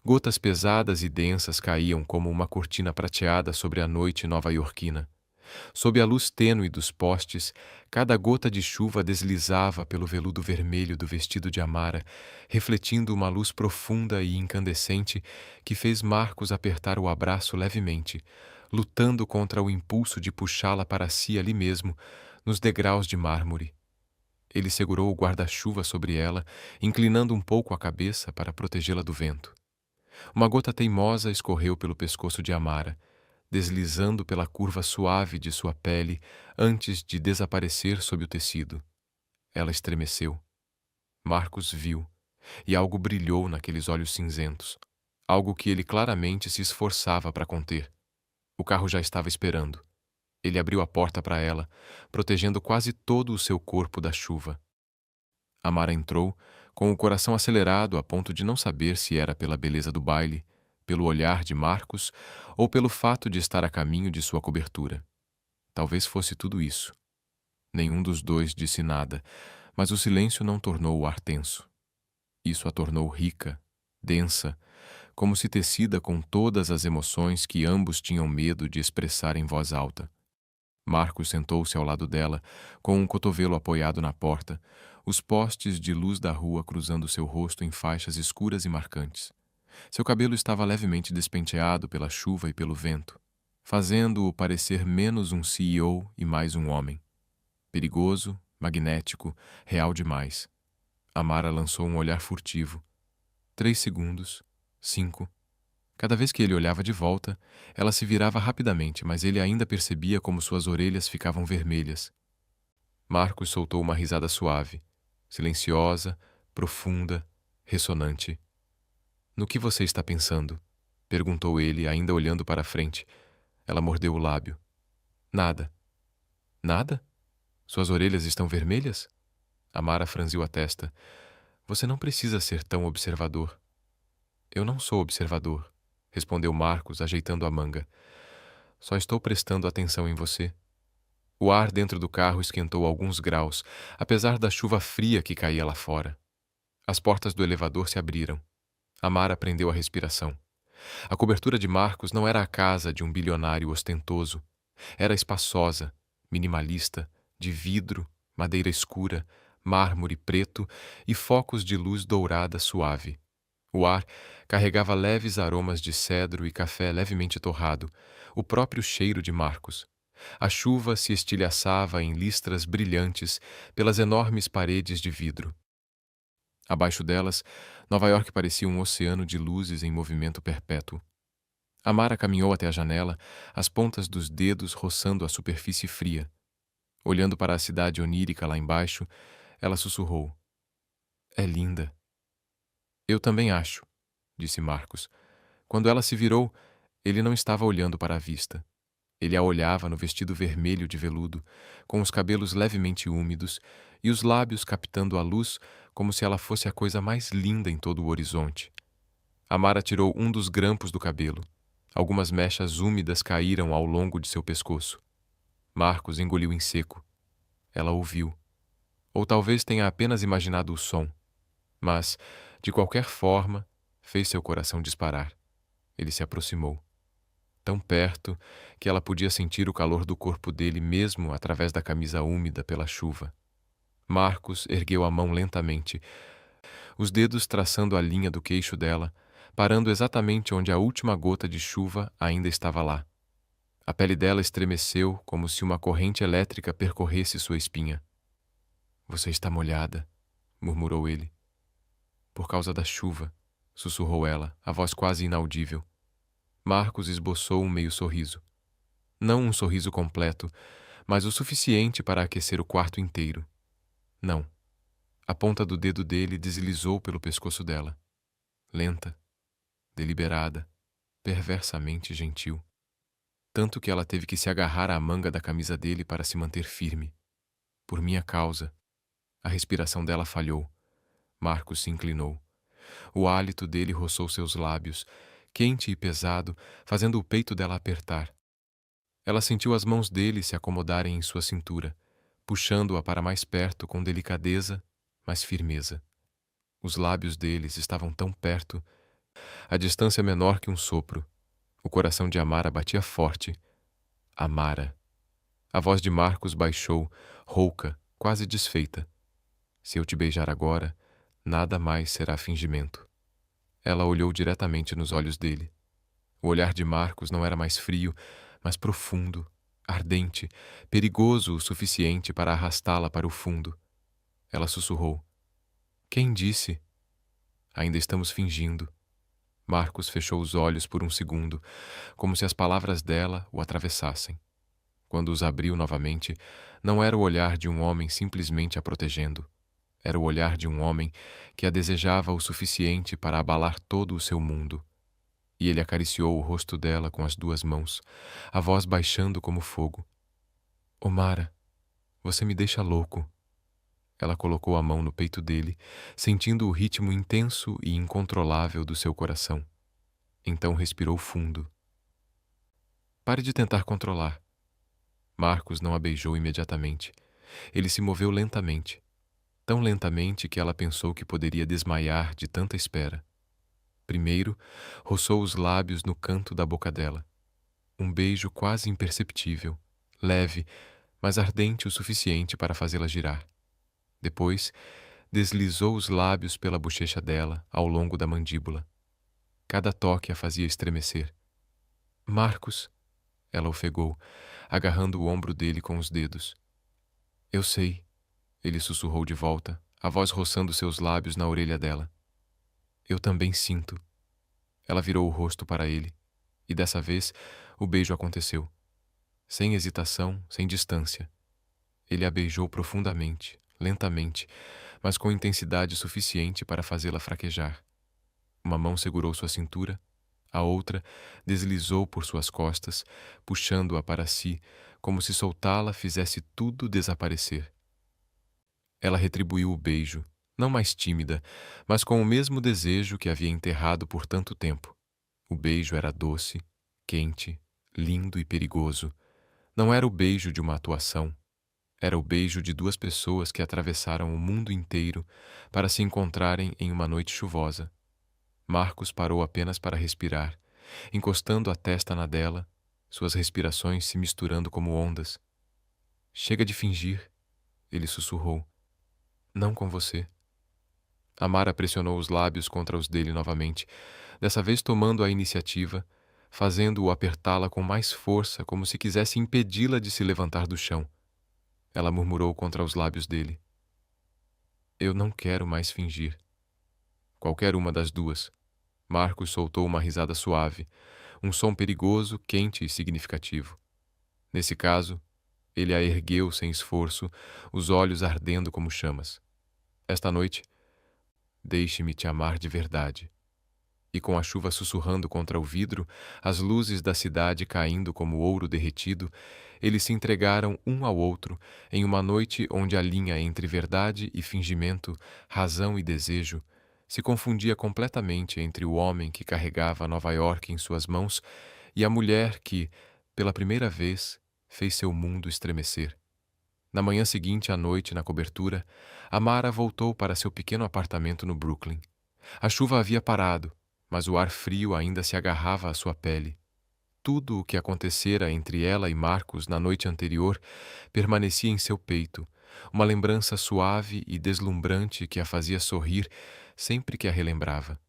Gotas pesadas e densas caíam como uma cortina prateada sobre a noite nova-iorquina. Sob a luz tênue dos postes, cada gota de chuva deslizava pelo veludo vermelho do vestido de Amara, refletindo uma luz profunda e incandescente que fez Marcos apertar o abraço levemente, lutando contra o impulso de puxá-la para si ali mesmo, nos degraus de mármore. Ele segurou o guarda-chuva sobre ela, inclinando um pouco a cabeça para protegê-la do vento. Uma gota teimosa escorreu pelo pescoço de Amara, deslizando pela curva suave de sua pele antes de desaparecer sob o tecido. Ela estremeceu. Marcos viu, e algo brilhou naqueles olhos cinzentos, algo que ele claramente se esforçava para conter. O carro já estava esperando. Ele abriu a porta para ela, protegendo quase todo o seu corpo da chuva. Amara entrou, com o coração acelerado a ponto de não saber se era pela beleza do baile, pelo olhar de Marcos ou pelo fato de estar a caminho de sua cobertura. Talvez fosse tudo isso. Nenhum dos dois disse nada, mas o silêncio não tornou o ar tenso. Isso a tornou rica, densa, como se tecida com todas as emoções que ambos tinham medo de expressar em voz alta. Marcos sentou-se ao lado dela, com um cotovelo apoiado na porta, os postes de luz da rua cruzando seu rosto em faixas escuras e marcantes. Seu cabelo estava levemente despenteado pela chuva e pelo vento, fazendo-o parecer menos um CEO e mais um homem. Perigoso, magnético, real demais. Amara lançou um olhar furtivo. 3 segundos, 5. Cada vez que ele olhava de volta, ela se virava rapidamente, mas ele ainda percebia como suas orelhas ficavam vermelhas. Marcos soltou uma risada suave, silenciosa, profunda, ressonante. No que você está pensando? Perguntou ele, ainda olhando para a frente. Ela mordeu o lábio. Nada. Nada? Suas orelhas estão vermelhas? Amara franziu a testa. Você não precisa ser tão observador. Eu não sou observador, respondeu Marcos, ajeitando a manga. Só estou prestando atenção em você. O ar dentro do carro esquentou alguns graus, apesar da chuva fria que caía lá fora. As portas do elevador se abriram. Amara prendeu a respiração. A cobertura de Marcos não era a casa de um bilionário ostentoso. Era espaçosa, minimalista, de vidro, madeira escura, mármore preto e focos de luz dourada suave. O ar carregava leves aromas de cedro e café levemente torrado, o próprio cheiro de Marcos. A chuva se estilhaçava em listras brilhantes pelas enormes paredes de vidro. Abaixo delas, Nova York parecia um oceano de luzes em movimento perpétuo. Amara caminhou até a janela, as pontas dos dedos roçando a superfície fria. Olhando para a cidade onírica lá embaixo, ela sussurrou. É linda. Eu também acho, disse Marcos. Quando ela se virou, ele não estava olhando para a vista. Ele a olhava no vestido vermelho de veludo, com os cabelos levemente úmidos e os lábios captando a luz como se ela fosse a coisa mais linda em todo o horizonte. Amara tirou um dos grampos do cabelo. Algumas mechas úmidas caíram ao longo de seu pescoço. Marcos engoliu em seco. Ela ouviu. Ou talvez tenha apenas imaginado o som. Mas, de qualquer forma, fez seu coração disparar. Ele se aproximou. Tão perto que ela podia sentir o calor do corpo dele mesmo através da camisa úmida pela chuva. Marcos ergueu a mão lentamente, os dedos traçando a linha do queixo dela, parando exatamente onde a última gota de chuva ainda estava lá. A pele dela estremeceu como se uma corrente elétrica percorresse sua espinha. "Você está molhada", murmurou ele. "Por causa da chuva", sussurrou ela, a voz quase inaudível. Marcos esboçou um meio sorriso. Não um sorriso completo, mas o suficiente para aquecer o quarto inteiro. Não. A ponta do dedo dele deslizou pelo pescoço dela. Lenta, deliberada, perversamente gentil. Tanto que ela teve que se agarrar à manga da camisa dele para se manter firme. Por minha causa. A respiração dela falhou. Marcos se inclinou. O hálito dele roçou seus lábios, quente e pesado, fazendo o peito dela apertar. Ela sentiu as mãos dele se acomodarem em sua cintura, puxando-a para mais perto com delicadeza, mas firmeza. Os lábios deles estavam tão perto, a distância menor que um sopro. O coração de Amara batia forte. Amara. A voz de Marcos baixou, rouca, quase desfeita. "Se eu te beijar agora, nada mais será fingimento." Ela olhou diretamente nos olhos dele. O olhar de Marcos não era mais frio, mas profundo, ardente, perigoso o suficiente para arrastá-la para o fundo. Ela sussurrou. "Quem disse?" "Ainda estamos fingindo." Marcos fechou os olhos por um segundo, como se as palavras dela o atravessassem. Quando os abriu novamente, não era o olhar de um homem simplesmente a protegendo. Era o olhar de um homem que a desejava o suficiente para abalar todo o seu mundo. E ele acariciou o rosto dela com as duas mãos, a voz baixando como fogo. "Omara, você me deixa louco." Ela colocou a mão no peito dele, sentindo o ritmo intenso e incontrolável do seu coração. Então respirou fundo. "Pare de tentar controlar." Marcos não a beijou imediatamente. Ele se moveu lentamente. Tão lentamente que ela pensou que poderia desmaiar de tanta espera. Primeiro, roçou os lábios no canto da boca dela. Um beijo quase imperceptível, leve, mas ardente o suficiente para fazê-la girar. Depois, deslizou os lábios pela bochecha dela ao longo da mandíbula. Cada toque a fazia estremecer. "Marcos", ela ofegou, agarrando o ombro dele com os dedos. "Eu sei", ele sussurrou de volta, a voz roçando seus lábios na orelha dela. "Eu também sinto." Ela virou o rosto para ele, e dessa vez o beijo aconteceu. Sem hesitação, sem distância. Ele a beijou profundamente, lentamente, mas com intensidade suficiente para fazê-la fraquejar. Uma mão segurou sua cintura, a outra deslizou por suas costas, puxando-a para si, como se soltá-la fizesse tudo desaparecer. Ela retribuiu o beijo, não mais tímida, mas com o mesmo desejo que havia enterrado por tanto tempo. O beijo era doce, quente, lindo e perigoso. Não era o beijo de uma atuação. Era o beijo de duas pessoas que atravessaram o mundo inteiro para se encontrarem em uma noite chuvosa. Marcos parou apenas para respirar, encostando a testa na dela, suas respirações se misturando como ondas. "Chega de fingir", ele sussurrou. "Não com você." Amara pressionou os lábios contra os dele novamente, dessa vez tomando a iniciativa, fazendo-o apertá-la com mais força, como se quisesse impedi-la de se levantar do chão. Ela murmurou contra os lábios dele. "Eu não quero mais fingir." Qualquer uma das duas. Marcos soltou uma risada suave, um som perigoso, quente e significativo. Nesse caso, ele a ergueu sem esforço, os olhos ardendo como chamas. "Esta noite, deixe-me te amar de verdade." E com a chuva sussurrando contra o vidro, as luzes da cidade caindo como ouro derretido, eles se entregaram um ao outro em uma noite onde a linha entre verdade e fingimento, razão e desejo, se confundia completamente entre o homem que carregava Nova York em suas mãos e a mulher que, pela primeira vez, fez seu mundo estremecer. Na manhã seguinte à noite, na cobertura, Amara voltou para seu pequeno apartamento no Brooklyn. A chuva havia parado, mas o ar frio ainda se agarrava à sua pele. Tudo o que acontecera entre ela e Marcos na noite anterior permanecia em seu peito, uma lembrança suave e deslumbrante que a fazia sorrir sempre que a relembrava.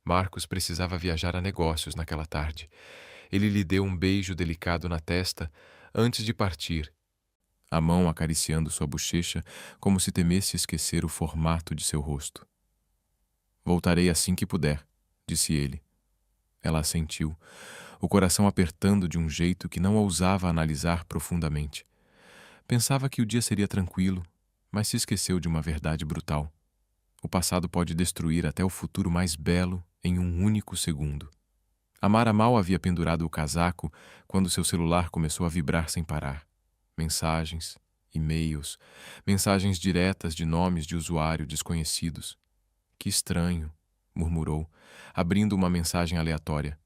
Marcos precisava viajar a negócios naquela tarde. Ele lhe deu um beijo delicado na testa antes de partir, a mão acariciando sua bochecha como se temesse esquecer o formato de seu rosto. Voltarei assim que puder, disse ele. Ela assentiu, o coração apertando de um jeito que não ousava analisar profundamente. Pensava que o dia seria tranquilo, mas se esqueceu de uma verdade brutal. O passado pode destruir até o futuro mais belo em um único segundo. Amara mal havia pendurado o casaco quando seu celular começou a vibrar sem parar. Mensagens, e-mails, mensagens diretas de nomes de usuário desconhecidos. Que estranho, murmurou, abrindo uma mensagem aleatória.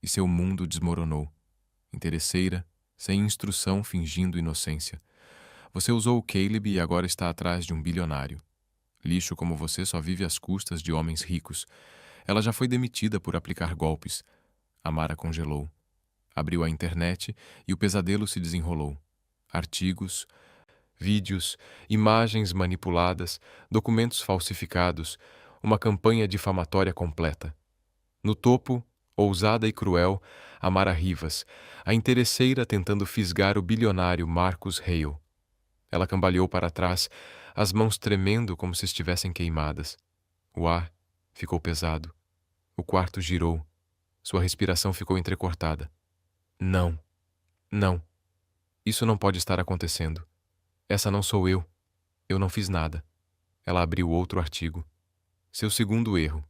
E seu mundo desmoronou. Interesseira, sem instrução, fingindo inocência. Você usou o Caleb e agora está atrás de um bilionário. Lixo como você só vive às custas de homens ricos. Ela já foi demitida por aplicar golpes. Amara congelou. Abriu a internet e o pesadelo se desenrolou. Artigos, vídeos, imagens manipuladas, documentos falsificados, uma campanha difamatória completa. No topo, ousada e cruel, Amara Rivas, a interesseira tentando fisgar o bilionário Marcus Hale. Ela cambaleou para trás, as mãos tremendo como se estivessem queimadas. O ar ficou pesado. O quarto girou. Sua respiração ficou entrecortada. Não, não. Isso não pode estar acontecendo. Essa não sou eu. Eu não fiz nada. Ela abriu outro artigo. Seu segundo erro.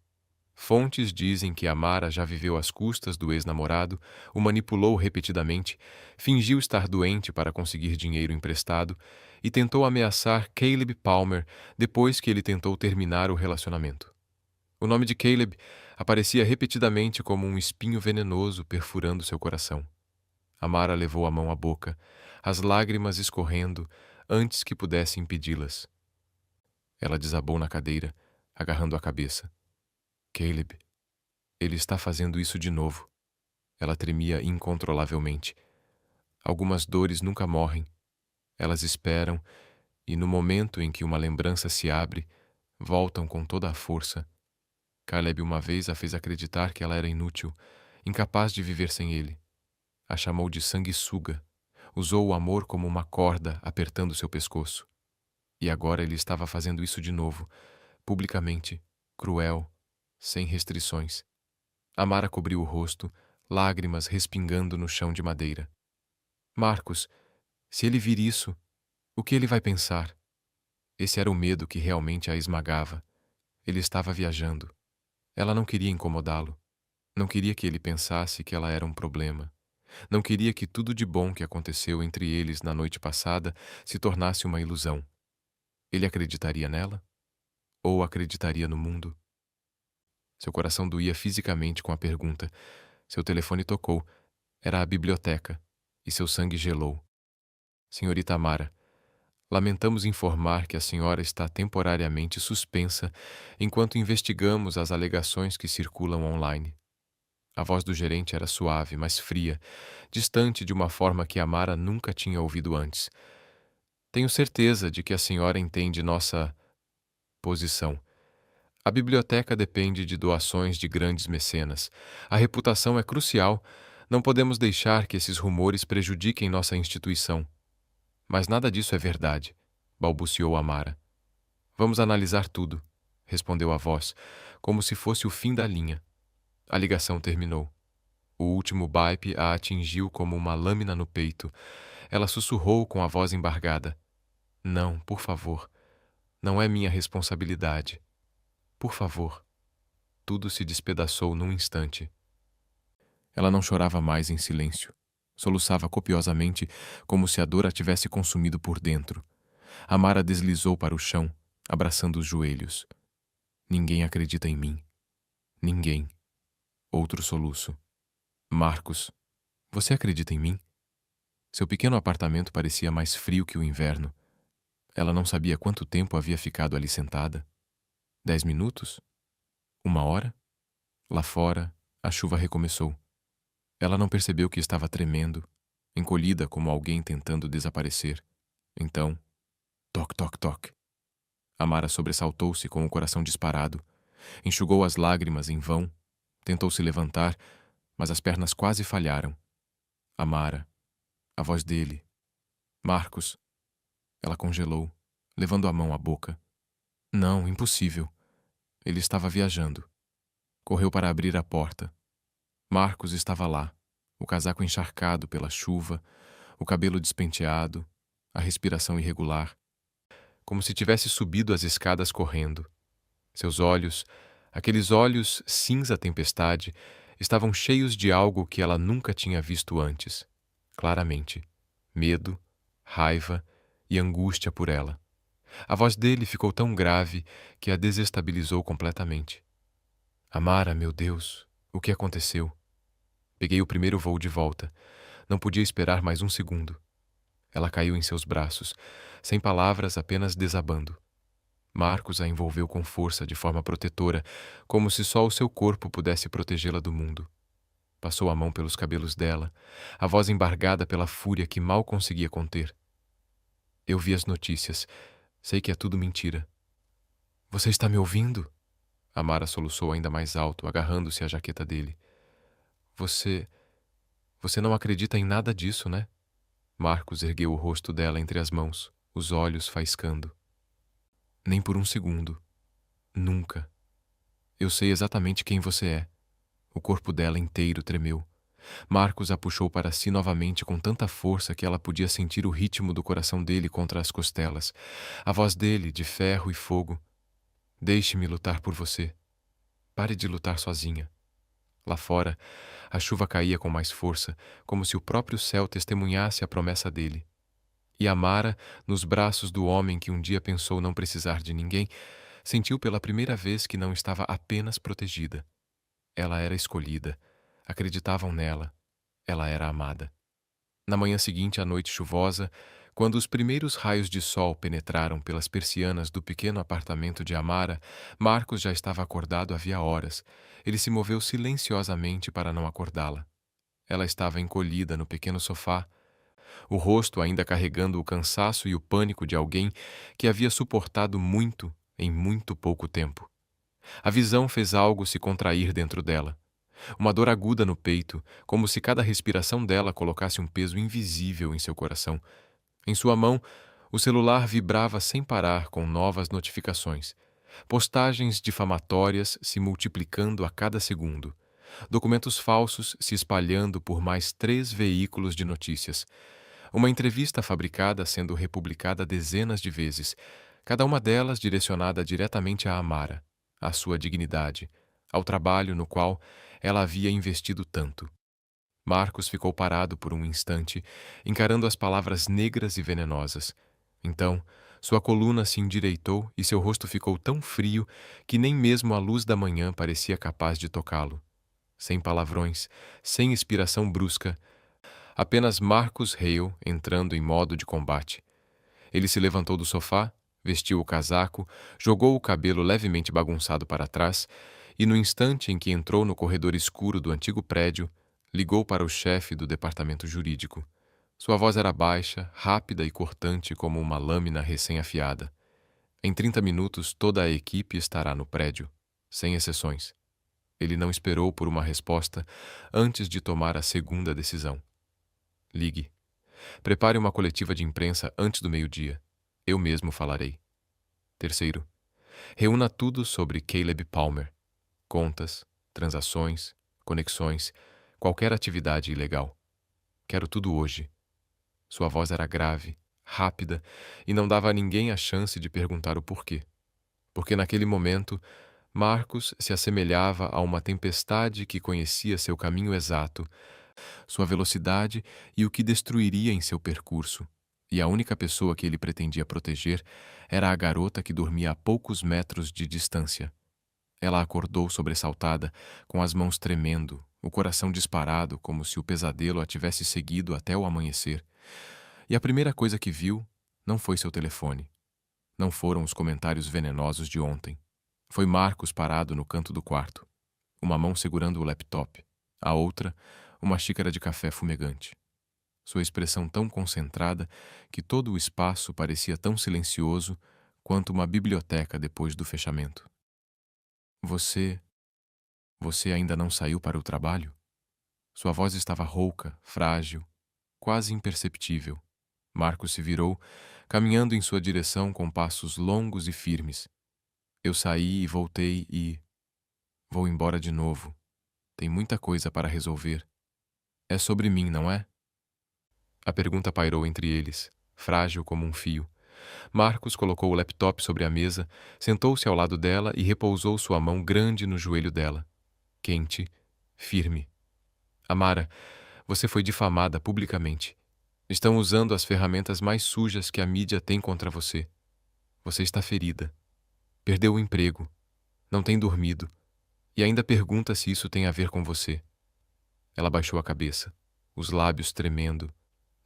Fontes dizem que Amara já viveu às custas do ex-namorado, o manipulou repetidamente, fingiu estar doente para conseguir dinheiro emprestado e tentou ameaçar Caleb Palmer depois que ele tentou terminar o relacionamento. O nome de Caleb aparecia repetidamente como um espinho venenoso perfurando seu coração. Amara levou a mão à boca, as lágrimas escorrendo antes que pudesse impedi-las. Ela desabou na cadeira, agarrando a cabeça. Caleb, ele está fazendo isso de novo. Ela tremia incontrolavelmente. Algumas dores nunca morrem. Elas esperam, e no momento em que uma lembrança se abre, voltam com toda a força. Caleb uma vez a fez acreditar que ela era inútil, incapaz de viver sem ele. A chamou de sanguessuga. Usou o amor como uma corda apertando seu pescoço. E agora ele estava fazendo isso de novo, publicamente, cruel, sem restrições. Amara cobriu o rosto, lágrimas respingando no chão de madeira. Marcos, se ele vir isso, o que ele vai pensar? Esse era o medo que realmente a esmagava. Ele estava viajando. Ela não queria incomodá-lo. Não queria que ele pensasse que ela era um problema. Não queria que tudo de bom que aconteceu entre eles na noite passada se tornasse uma ilusão. Ele acreditaria nela? Ou acreditaria no mundo? Seu coração doía fisicamente com a pergunta. Seu telefone tocou. Era a biblioteca. E seu sangue gelou. Senhorita Amara, lamentamos informar que a senhora está temporariamente suspensa enquanto investigamos as alegações que circulam online. A voz do gerente era suave, mas fria, distante de uma forma que Amara nunca tinha ouvido antes. Tenho certeza de que a senhora entende nossa posição. A biblioteca depende de doações de grandes mecenas. A reputação é crucial. Não podemos deixar que esses rumores prejudiquem nossa instituição. Mas nada disso é verdade, balbuciou Amara. Vamos analisar tudo, respondeu a voz, como se fosse o fim da linha. A ligação terminou. O último bip a atingiu como uma lâmina no peito. Ela sussurrou com a voz embargada. Não, por favor. Não é minha responsabilidade. Por favor. tudo se despedaçou num instante. Ela não chorava mais em silêncio. Soluçava copiosamente, como se a dor a tivesse consumido por dentro. Amara deslizou para o chão, abraçando os joelhos. Ninguém acredita em mim. Ninguém. Outro soluço. Marcos, você acredita em mim? Seu pequeno apartamento parecia mais frio que o inverno. Ela não sabia quanto tempo havia ficado ali sentada. 10 minutos? 1 hora? Lá fora, a chuva recomeçou. Ela não percebeu que estava tremendo, encolhida como alguém tentando desaparecer. Então, toc, toc, toc. Amara sobressaltou-se com o coração disparado. Enxugou as lágrimas em vão. Tentou se levantar, mas as pernas quase falharam. Amara. A voz dele. Marcos. Ela congelou, levando a mão à boca. Não, impossível. Ele estava viajando. Correu para abrir a porta. Marcos estava lá, o casaco encharcado pela chuva, o cabelo despenteado, a respiração irregular, como se tivesse subido as escadas correndo. Seus olhos, aqueles olhos cinza tempestade, estavam cheios de algo que ela nunca tinha visto antes, claramente. Medo, raiva e angústia por ela. A voz dele ficou tão grave que a desestabilizou completamente. Amara, meu Deus, o que aconteceu? Peguei o primeiro voo de volta. Não podia esperar mais um segundo. Ela caiu em seus braços, sem palavras, apenas desabando. Marcos a envolveu com força, de forma protetora, como se só o seu corpo pudesse protegê-la do mundo. Passou a mão pelos cabelos dela, a voz embargada pela fúria que mal conseguia conter. Eu vi as notícias. Sei que é tudo mentira. Você está me ouvindo? Amara soluçou ainda mais alto, agarrando-se à jaqueta dele. Você não acredita em nada disso, né? Marcos ergueu o rosto dela entre as mãos, os olhos faiscando. Nem por um segundo. Nunca. Eu sei exatamente quem você é. O corpo dela inteiro tremeu. Marcos a puxou para si novamente com tanta força que ela podia sentir o ritmo do coração dele contra as costelas. A voz dele, de ferro e fogo. Deixe-me lutar por você. Pare de lutar sozinha. Lá fora, a chuva caía com mais força, como se o próprio céu testemunhasse a promessa dele. E Amara, nos braços do homem que um dia pensou não precisar de ninguém, sentiu pela primeira vez que não estava apenas protegida. Ela era escolhida. Acreditavam nela. Ela era amada. Na manhã seguinte à noite chuvosa, quando os primeiros raios de sol penetraram pelas persianas do pequeno apartamento de Amara, Marcos já estava acordado havia horas. Ele se moveu silenciosamente para não acordá-la. Ela estava encolhida no pequeno sofá, o rosto ainda carregando o cansaço e o pânico de alguém que havia suportado muito em muito pouco tempo. A visão fez algo se contrair dentro dela. Uma dor aguda no peito, como se cada respiração dela colocasse um peso invisível em seu coração. Em sua mão, o celular vibrava sem parar com novas notificações. Postagens difamatórias se multiplicando a cada segundo. Documentos falsos se espalhando por mais 3 veículos de notícias. Uma entrevista fabricada sendo republicada dezenas de vezes, cada uma delas direcionada diretamente a Amara, à sua dignidade, ao trabalho no qual ela havia investido tanto. Marcos ficou parado por um instante, encarando as palavras negras e venenosas. Então, sua coluna se endireitou e seu rosto ficou tão frio que nem mesmo a luz da manhã parecia capaz de tocá-lo. Sem palavrões, sem inspiração brusca, apenas Marcus Hale entrando em modo de combate. Ele se levantou do sofá, vestiu o casaco, jogou o cabelo levemente bagunçado para trás e, no instante em que entrou no corredor escuro do antigo prédio, ligou para o chefe do departamento jurídico. Sua voz era baixa, rápida e cortante como uma lâmina recém-afiada. Em 30 minutos, toda a equipe estará no prédio, sem exceções. Ele não esperou por uma resposta antes de tomar a segunda decisão. Ligue. Prepare uma coletiva de imprensa antes do meio-dia. Eu mesmo falarei. Terceiro, reúna tudo sobre Caleb Palmer. Contas, transações, conexões, qualquer atividade ilegal. Quero tudo hoje. Sua voz era grave, rápida, e não dava a ninguém a chance de perguntar o porquê. Porque naquele momento, Marcos se assemelhava a uma tempestade que conhecia seu caminho exato, sua velocidade e o que destruiria em seu percurso. E a única pessoa que ele pretendia proteger era a garota que dormia a poucos metros de distância. Ela acordou sobressaltada, com as mãos tremendo, o coração disparado, como se o pesadelo a tivesse seguido até o amanhecer. E a primeira coisa que viu não foi seu telefone. Não foram os comentários venenosos de ontem. Foi Marcos parado no canto do quarto, uma mão segurando o laptop, a outra, uma xícara de café fumegante. Sua expressão tão concentrada que todo o espaço parecia tão silencioso quanto uma biblioteca depois do fechamento. Você. Você ainda não saiu para o trabalho? Sua voz estava rouca, frágil, quase imperceptível. Marcos se virou, caminhando em sua direção com passos longos e firmes. Eu saí e voltei e... Vou embora de novo. Tem muita coisa para resolver. É sobre mim, não é? A pergunta pairou entre eles, frágil como um fio. Marcos colocou o laptop sobre a mesa, sentou-se ao lado dela e repousou sua mão grande no joelho dela. Quente, firme. Amara, você foi difamada publicamente. Estão usando as ferramentas mais sujas que a mídia tem contra você. Você está ferida. Perdeu o emprego. Não tem dormido. E ainda pergunta se isso tem a ver com você. Ela baixou a cabeça, os lábios tremendo,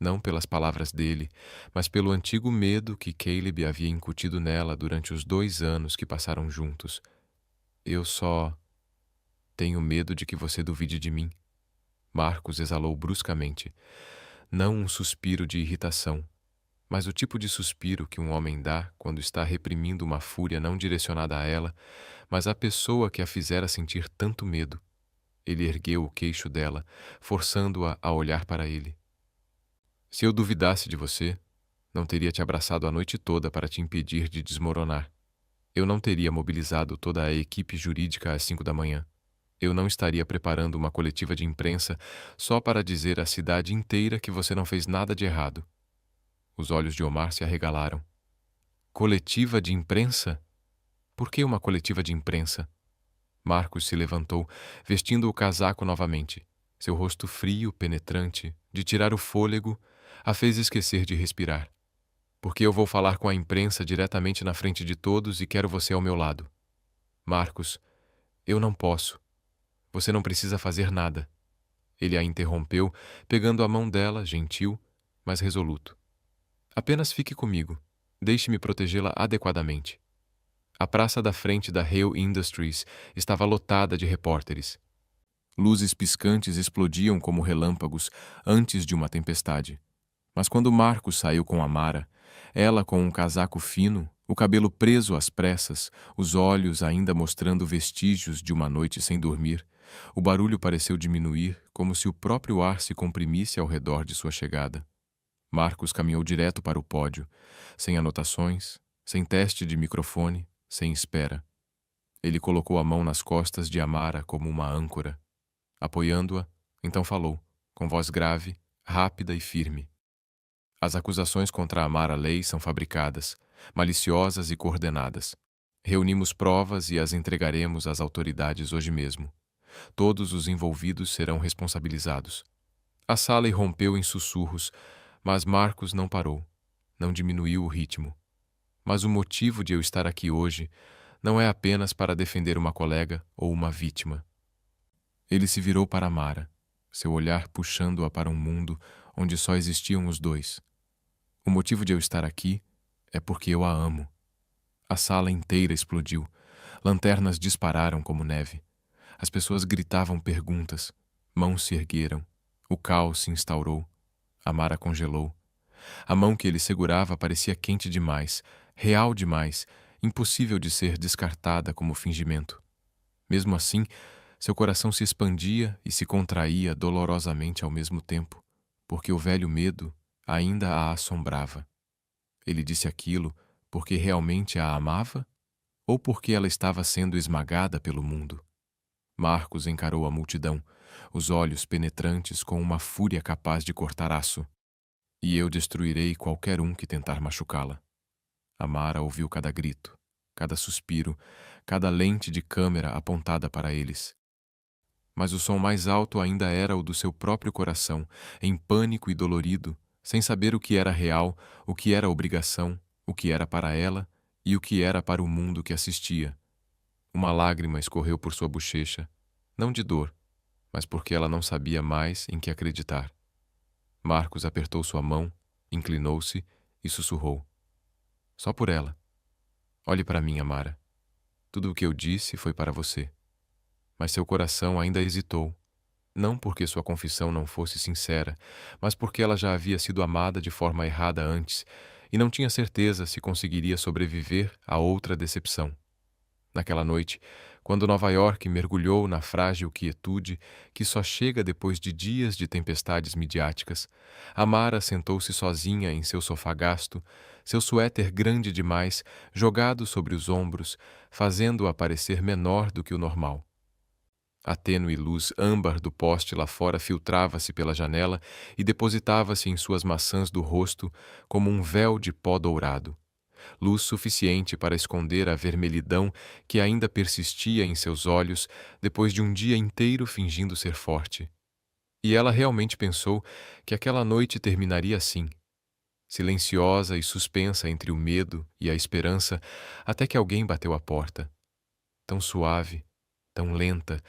não pelas palavras dele, mas pelo antigo medo que Caleb havia incutido nela durante os 2 anos que passaram juntos. Eu só tenho medo de que você duvide de mim. Marcos exalou bruscamente. Não um suspiro de irritação, mas o tipo de suspiro que um homem dá quando está reprimindo uma fúria não direcionada a ela, mas à pessoa que a fizera sentir tanto medo. Ele ergueu o queixo dela, forçando-a a olhar para ele. Se eu duvidasse de você, não teria te abraçado a noite toda para te impedir de desmoronar. Eu não teria mobilizado toda a equipe jurídica às 5 da manhã. Eu não estaria preparando uma coletiva de imprensa só para dizer à cidade inteira que você não fez nada de errado. Os olhos de Omar se arregalaram. Coletiva de imprensa? Por que uma coletiva de imprensa? Marcos se levantou, vestindo o casaco novamente. Seu rosto frio, penetrante, de tirar o fôlego, a fez esquecer de respirar. Porque eu vou falar com a imprensa diretamente na frente de todos e quero você ao meu lado. Marcos, eu não posso. Você não precisa fazer nada. Ele a interrompeu, pegando a mão dela, gentil, mas resoluto. Apenas fique comigo. Deixe-me protegê-la adequadamente. A praça da frente da Hale Industries estava lotada de repórteres. Luzes piscantes explodiam como relâmpagos antes de uma tempestade. Mas quando Marcos saiu com Amara, ela com um casaco fino, o cabelo preso às pressas, os olhos ainda mostrando vestígios de uma noite sem dormir, o barulho pareceu diminuir, como se o próprio ar se comprimisse ao redor de sua chegada. Marcos caminhou direto para o pódio, sem anotações, sem teste de microfone, sem espera. Ele colocou a mão nas costas de Amara como uma âncora. Apoiando-a, então falou, com voz grave, rápida e firme. As acusações contra Amara Leigh são fabricadas, maliciosas e coordenadas. Reunimos provas e as entregaremos às autoridades hoje mesmo. Todos os envolvidos serão responsabilizados. A sala irrompeu em sussurros, mas Marcos não parou, não diminuiu o ritmo. Mas o motivo de eu estar aqui hoje não é apenas para defender uma colega ou uma vítima. Ele se virou para Amara, seu olhar puxando-a para um mundo onde só existiam os dois. O motivo de eu estar aqui é porque eu a amo. A sala inteira explodiu. Lanternas dispararam como neve. As pessoas gritavam perguntas. Mãos se ergueram. O caos se instaurou. Amara congelou. A mão que ele segurava parecia quente demais, real demais, impossível de ser descartada como fingimento. Mesmo assim, seu coração se expandia e se contraía dolorosamente ao mesmo tempo, porque o velho medo ainda a assombrava. Ele disse aquilo porque realmente a amava ou porque ela estava sendo esmagada pelo mundo? Marcos encarou a multidão, os olhos penetrantes com uma fúria capaz de cortar aço. E eu destruirei qualquer um que tentar machucá-la. Amara ouviu cada grito, cada suspiro, cada lente de câmera apontada para eles. Mas o som mais alto ainda era o do seu próprio coração, em pânico e dolorido, sem saber o que era real, o que era obrigação, o que era para ela e o que era para o mundo que assistia. Uma lágrima escorreu por sua bochecha, não de dor, mas porque ela não sabia mais em que acreditar. Marcos apertou sua mão, inclinou-se e sussurrou. Só por ela. Olhe para mim, Amara. Tudo o que eu disse foi para você. Mas seu coração ainda hesitou. Não porque sua confissão não fosse sincera, mas porque ela já havia sido amada de forma errada antes e não tinha certeza se conseguiria sobreviver a outra decepção. Naquela noite, quando Nova York mergulhou na frágil quietude que só chega depois de dias de tempestades midiáticas, Amara sentou-se sozinha em seu sofá gasto, seu suéter grande demais jogado sobre os ombros, fazendo-a parecer menor do que o normal. A tênue luz âmbar do poste lá fora filtrava-se pela janela e depositava-se em suas maçãs do rosto como um véu de pó dourado. Luz suficiente para esconder a vermelhidão que ainda persistia em seus olhos depois de um dia inteiro fingindo ser forte. E ela realmente pensou que aquela noite terminaria assim, silenciosa e suspensa entre o medo e a esperança, até que alguém bateu à porta. Tão suave, tão lenta,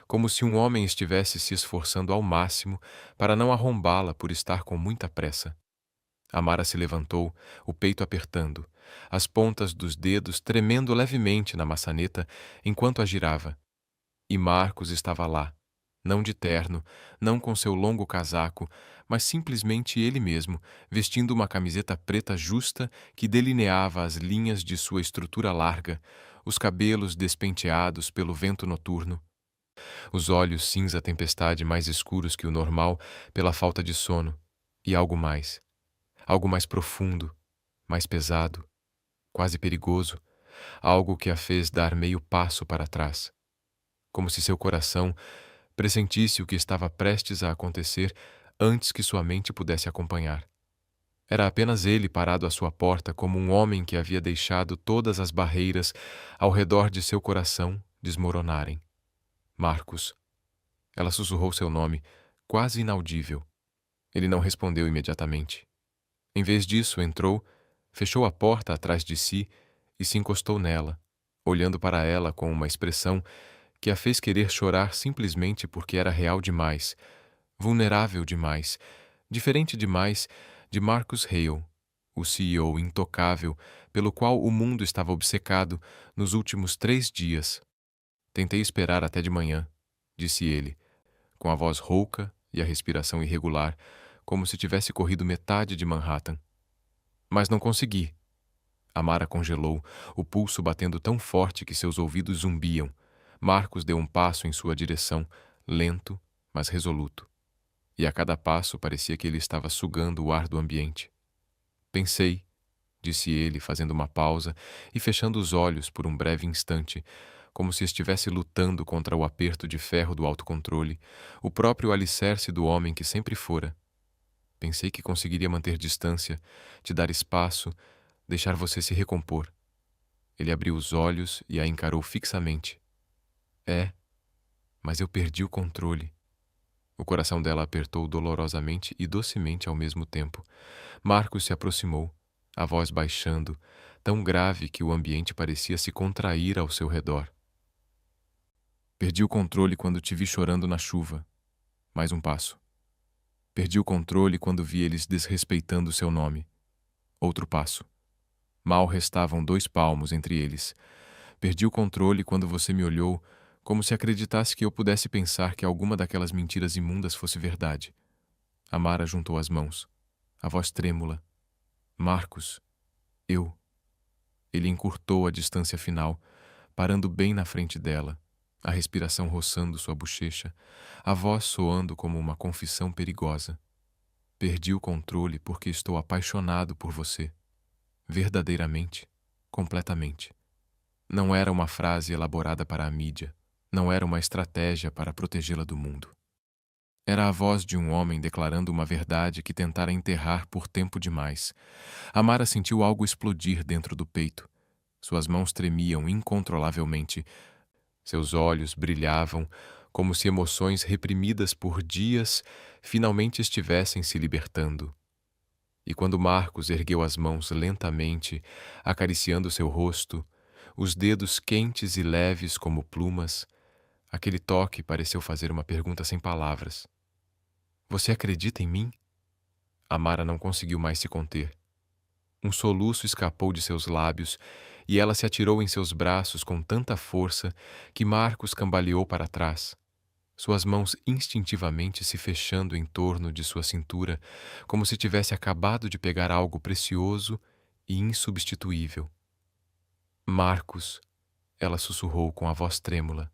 como se um homem estivesse se esforçando ao máximo para não arrombá-la por estar com muita pressa. Amara se levantou, o peito apertando, as pontas dos dedos tremendo levemente na maçaneta enquanto a girava. E Marcos estava lá, não de terno, não com seu longo casaco, mas simplesmente ele mesmo, vestindo uma camiseta preta justa que delineava as linhas de sua estrutura larga, os cabelos despenteados pelo vento noturno, os olhos cinza tempestade mais escuros que o normal pela falta de sono, e algo mais profundo, mais pesado, quase perigoso, algo que a fez dar meio passo para trás, como se seu coração pressentisse o que estava prestes a acontecer antes que sua mente pudesse acompanhar. Era apenas ele parado à sua porta como um homem que havia deixado todas as barreiras ao redor de seu coração desmoronarem. Marcos. Ela sussurrou seu nome, quase inaudível. Ele não respondeu imediatamente. Em vez disso, entrou, fechou a porta atrás de si e se encostou nela, olhando para ela com uma expressão que a fez querer chorar simplesmente porque era real demais, vulnerável demais, diferente demais de Marcus Hale, o CEO intocável pelo qual o mundo estava obcecado nos últimos 3 dias. Tentei esperar até de manhã, disse ele, com a voz rouca e a respiração irregular, como se tivesse corrido metade de Manhattan. Mas não consegui. Amara congelou, o pulso batendo tão forte que seus ouvidos zumbiam. Marcos deu um passo em sua direção, lento, mas resoluto. E a cada passo parecia que ele estava sugando o ar do ambiente. Pensei, disse ele, fazendo uma pausa e fechando os olhos por um breve instante, como se estivesse lutando contra o aperto de ferro do autocontrole, o próprio alicerce do homem que sempre fora. Pensei que conseguiria manter distância, te dar espaço, deixar você se recompor. Ele abriu os olhos e a encarou fixamente. É, mas eu perdi o controle. O coração dela apertou dolorosamente e docemente ao mesmo tempo. Marcos se aproximou, a voz baixando, tão grave que o ambiente parecia se contrair ao seu redor. Perdi o controle quando te vi chorando na chuva. Mais um passo. Perdi o controle quando vi eles desrespeitando seu nome. Outro passo. Mal restavam 2 palmos entre eles. Perdi o controle quando você me olhou, como se acreditasse que eu pudesse pensar que alguma daquelas mentiras imundas fosse verdade. Amara juntou as mãos, a voz trêmula. Marcos, eu. Ele encurtou a distância final, parando bem na frente dela, a respiração roçando sua bochecha, a voz soando como uma confissão perigosa. Perdi o controle porque estou apaixonado por você. Verdadeiramente, completamente. Não era uma frase elaborada para a mídia. Não era uma estratégia para protegê-la do mundo. Era a voz de um homem declarando uma verdade que tentara enterrar por tempo demais. Amara sentiu algo explodir dentro do peito. Suas mãos tremiam incontrolavelmente, seus olhos brilhavam como se emoções reprimidas por dias finalmente estivessem se libertando. E quando Marcos ergueu as mãos lentamente, acariciando seu rosto, os dedos quentes e leves como plumas, aquele toque pareceu fazer uma pergunta sem palavras. Você acredita em mim? Amara não conseguiu mais se conter. Um soluço escapou de seus lábios e ela se atirou em seus braços com tanta força que Marcos cambaleou para trás, suas mãos instintivamente se fechando em torno de sua cintura, como se tivesse acabado de pegar algo precioso e insubstituível. Marcos, ela sussurrou com a voz trêmula.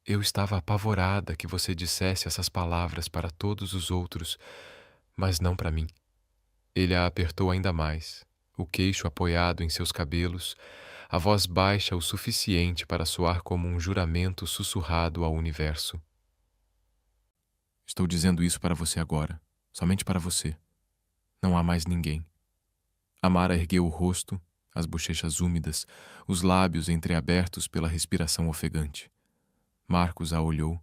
Eu estava apavorada que você dissesse essas palavras para todos os outros, mas não para mim. Ele a apertou ainda mais, o queixo apoiado em seus cabelos, a voz baixa o suficiente para soar como um juramento sussurrado ao universo. Estou dizendo isso para você agora, somente para você. Não há mais ninguém. Amara ergueu o rosto, as bochechas úmidas, os lábios entreabertos pela respiração ofegante. Marcos a olhou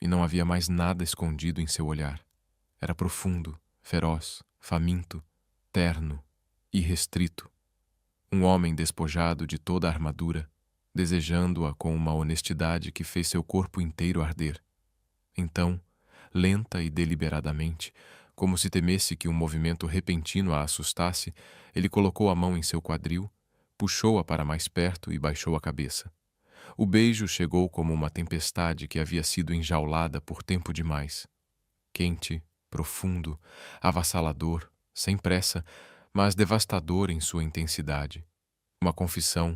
e não havia mais nada escondido em seu olhar. Era profundo, feroz, faminto, terno, irrestrito. Um homem despojado de toda a armadura, desejando-a com uma honestidade que fez seu corpo inteiro arder. Então, lenta e deliberadamente, como se temesse que um movimento repentino a assustasse, ele colocou a mão em seu quadril, puxou-a para mais perto e baixou a cabeça. O beijo chegou como uma tempestade que havia sido enjaulada por tempo demais. Quente, profundo, avassalador, sem pressa, mas devastador em sua intensidade. Uma confissão,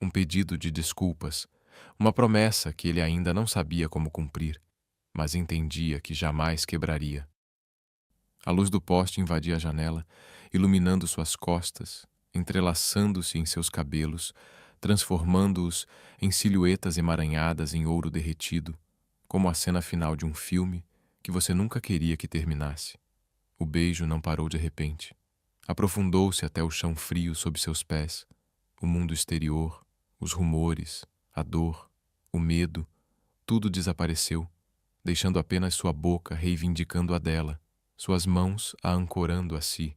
um pedido de desculpas, uma promessa que ele ainda não sabia como cumprir, mas entendia que jamais quebraria. A luz do poste invadia a janela, iluminando suas costas, entrelaçando-se em seus cabelos, transformando-os em silhuetas emaranhadas em ouro derretido, como a cena final de um filme que você nunca queria que terminasse. O beijo não parou de repente. Aprofundou-se até o chão frio sob seus pés, o mundo exterior, os rumores, a dor, o medo, tudo desapareceu, deixando apenas sua boca reivindicando a dela, suas mãos a ancorando a si,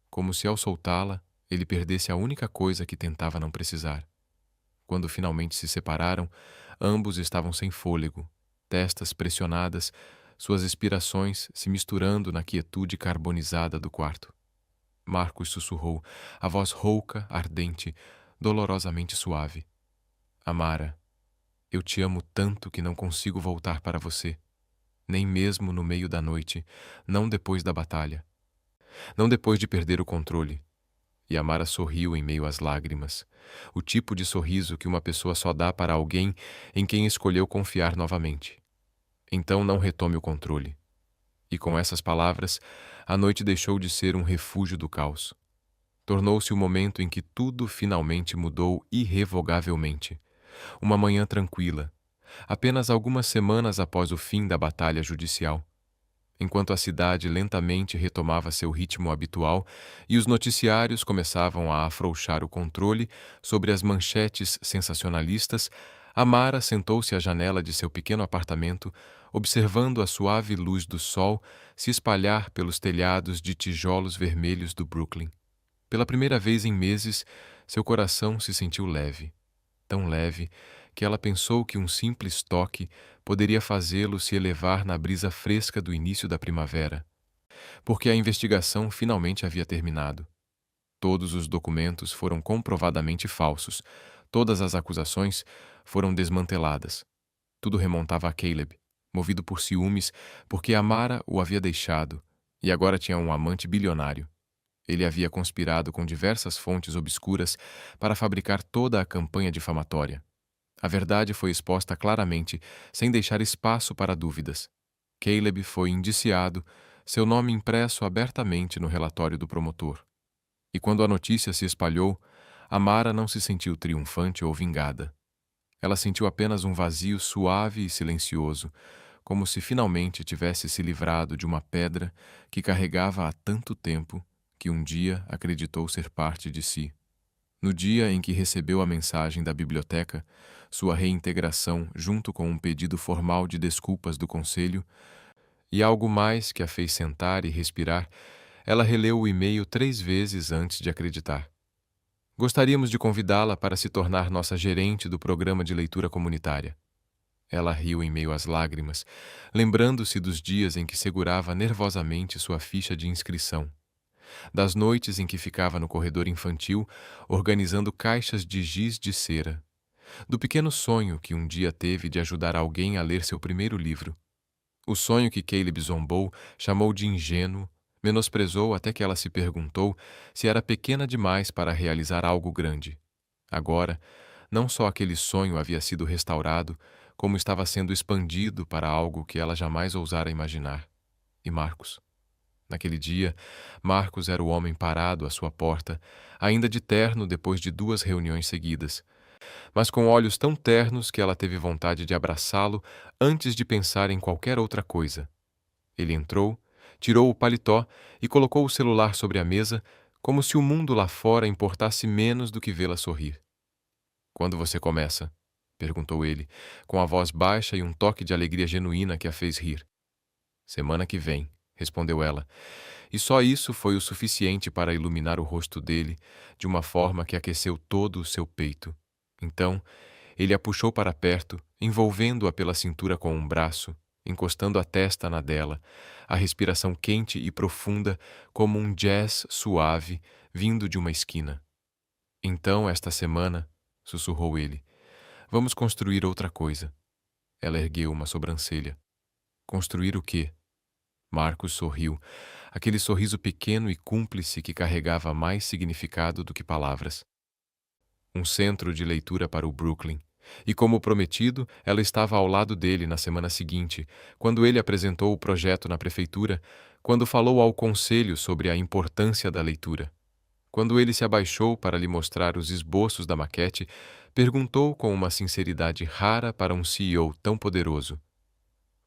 como se ao soltá-la ele perdesse a única coisa que tentava não precisar. Quando finalmente se separaram, ambos estavam sem fôlego, testas pressionadas, suas expirações se misturando na quietude carbonizada do quarto. Marcos sussurrou, a voz rouca, ardente, dolorosamente suave. Amara, eu te amo tanto que não consigo voltar para você. Nem mesmo no meio da noite, não depois da batalha. Não depois de perder o controle. E Amara sorriu em meio às lágrimas. O tipo de sorriso que uma pessoa só dá para alguém em quem escolheu confiar novamente. Então não retome o controle. E com essas palavras, a noite deixou de ser um refúgio do caos. Tornou-se o momento em que tudo finalmente mudou irrevogavelmente. Uma manhã tranquila, apenas algumas semanas após o fim da batalha judicial. Enquanto a cidade lentamente retomava seu ritmo habitual e os noticiários começavam a afrouxar o controle sobre as manchetes sensacionalistas, Amara sentou-se à janela de seu pequeno apartamento, observando a suave luz do sol se espalhar pelos telhados de tijolos vermelhos do Brooklyn. Pela primeira vez em meses, seu coração se sentiu leve, tão leve que ela pensou que um simples toque poderia fazê-lo se elevar na brisa fresca do início da primavera, porque a investigação finalmente havia terminado. Todos os documentos foram comprovadamente falsos, todas as acusações foram desmanteladas. Tudo remontava a Caleb, movido por ciúmes porque Amara o havia deixado e agora tinha um amante bilionário. Ele havia conspirado com diversas fontes obscuras para fabricar toda a campanha difamatória. A verdade foi exposta claramente, sem deixar espaço para dúvidas. Caleb foi indiciado, seu nome impresso abertamente no relatório do promotor. E quando a notícia se espalhou, Amara não se sentiu triunfante ou vingada. Ela sentiu apenas um vazio suave e silencioso, como se finalmente tivesse se livrado de uma pedra que carregava há tanto tempo que um dia acreditou ser parte de si. No dia em que recebeu a mensagem da biblioteca, sua reintegração junto com um pedido formal de desculpas do conselho e algo mais que a fez sentar e respirar, ela releu o e-mail 3 vezes antes de acreditar. Gostaríamos de convidá-la para se tornar nossa gerente do programa de leitura comunitária. Ela riu em meio às lágrimas, lembrando-se dos dias em que segurava nervosamente sua ficha de inscrição, das noites em que ficava no corredor infantil organizando caixas de giz de cera, do pequeno sonho que um dia teve de ajudar alguém a ler seu primeiro livro. O sonho que Caleb zombou, chamou de ingênuo, menosprezou até que ela se perguntou se era pequena demais para realizar algo grande. Agora, não só aquele sonho havia sido restaurado, como estava sendo expandido para algo que ela jamais ousara imaginar. E Marcos? Naquele dia, Marcos era o homem parado à sua porta, ainda de terno depois de 2 reuniões seguidas, mas com olhos tão ternos que ela teve vontade de abraçá-lo antes de pensar em qualquer outra coisa. Ele entrou, tirou o paletó e colocou o celular sobre a mesa, como se o mundo lá fora importasse menos do que vê-la sorrir. "Quando você começa?" perguntou ele, com a voz baixa e um toque de alegria genuína que a fez rir. "Semana que vem", respondeu ela, e só isso foi o suficiente para iluminar o rosto dele de uma forma que aqueceu todo o seu peito. Então, ele a puxou para perto, envolvendo-a pela cintura com um braço, encostando a testa na dela, a respiração quente e profunda como um jazz suave vindo de uma esquina. "Então, esta semana", sussurrou ele, "vamos construir outra coisa." Ela ergueu uma sobrancelha. "Construir o quê?" Marcos sorriu, aquele sorriso pequeno e cúmplice que carregava mais significado do que palavras. "Um centro de leitura para o Brooklyn." E como prometido, ela estava ao lado dele na semana seguinte, quando ele apresentou o projeto na prefeitura, quando falou ao conselho sobre a importância da leitura. Quando ele se abaixou para lhe mostrar os esboços da maquete, perguntou com uma sinceridade rara para um CEO tão poderoso: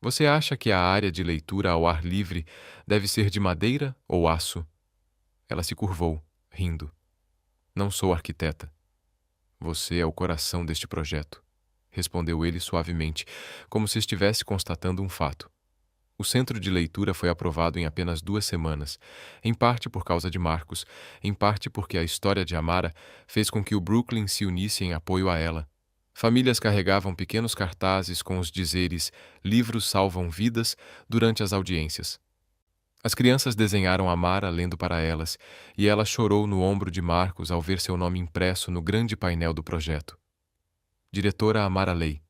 "Você acha que a área de leitura ao ar livre deve ser de madeira ou aço?" Ela se curvou, rindo. "Não sou arquiteta." "Você é o coração deste projeto", respondeu ele suavemente, como se estivesse constatando um fato. O centro de leitura foi aprovado em apenas 2 semanas, em parte por causa de Marcos, em parte porque a história de Amara fez com que o Brooklyn se unisse em apoio a ela. Famílias carregavam pequenos cartazes com os dizeres "Livros salvam vidas" durante as audiências. As crianças desenharam Amara lendo para elas, e ela chorou no ombro de Marcos ao ver seu nome impresso no grande painel do projeto. Diretora Amara Lei.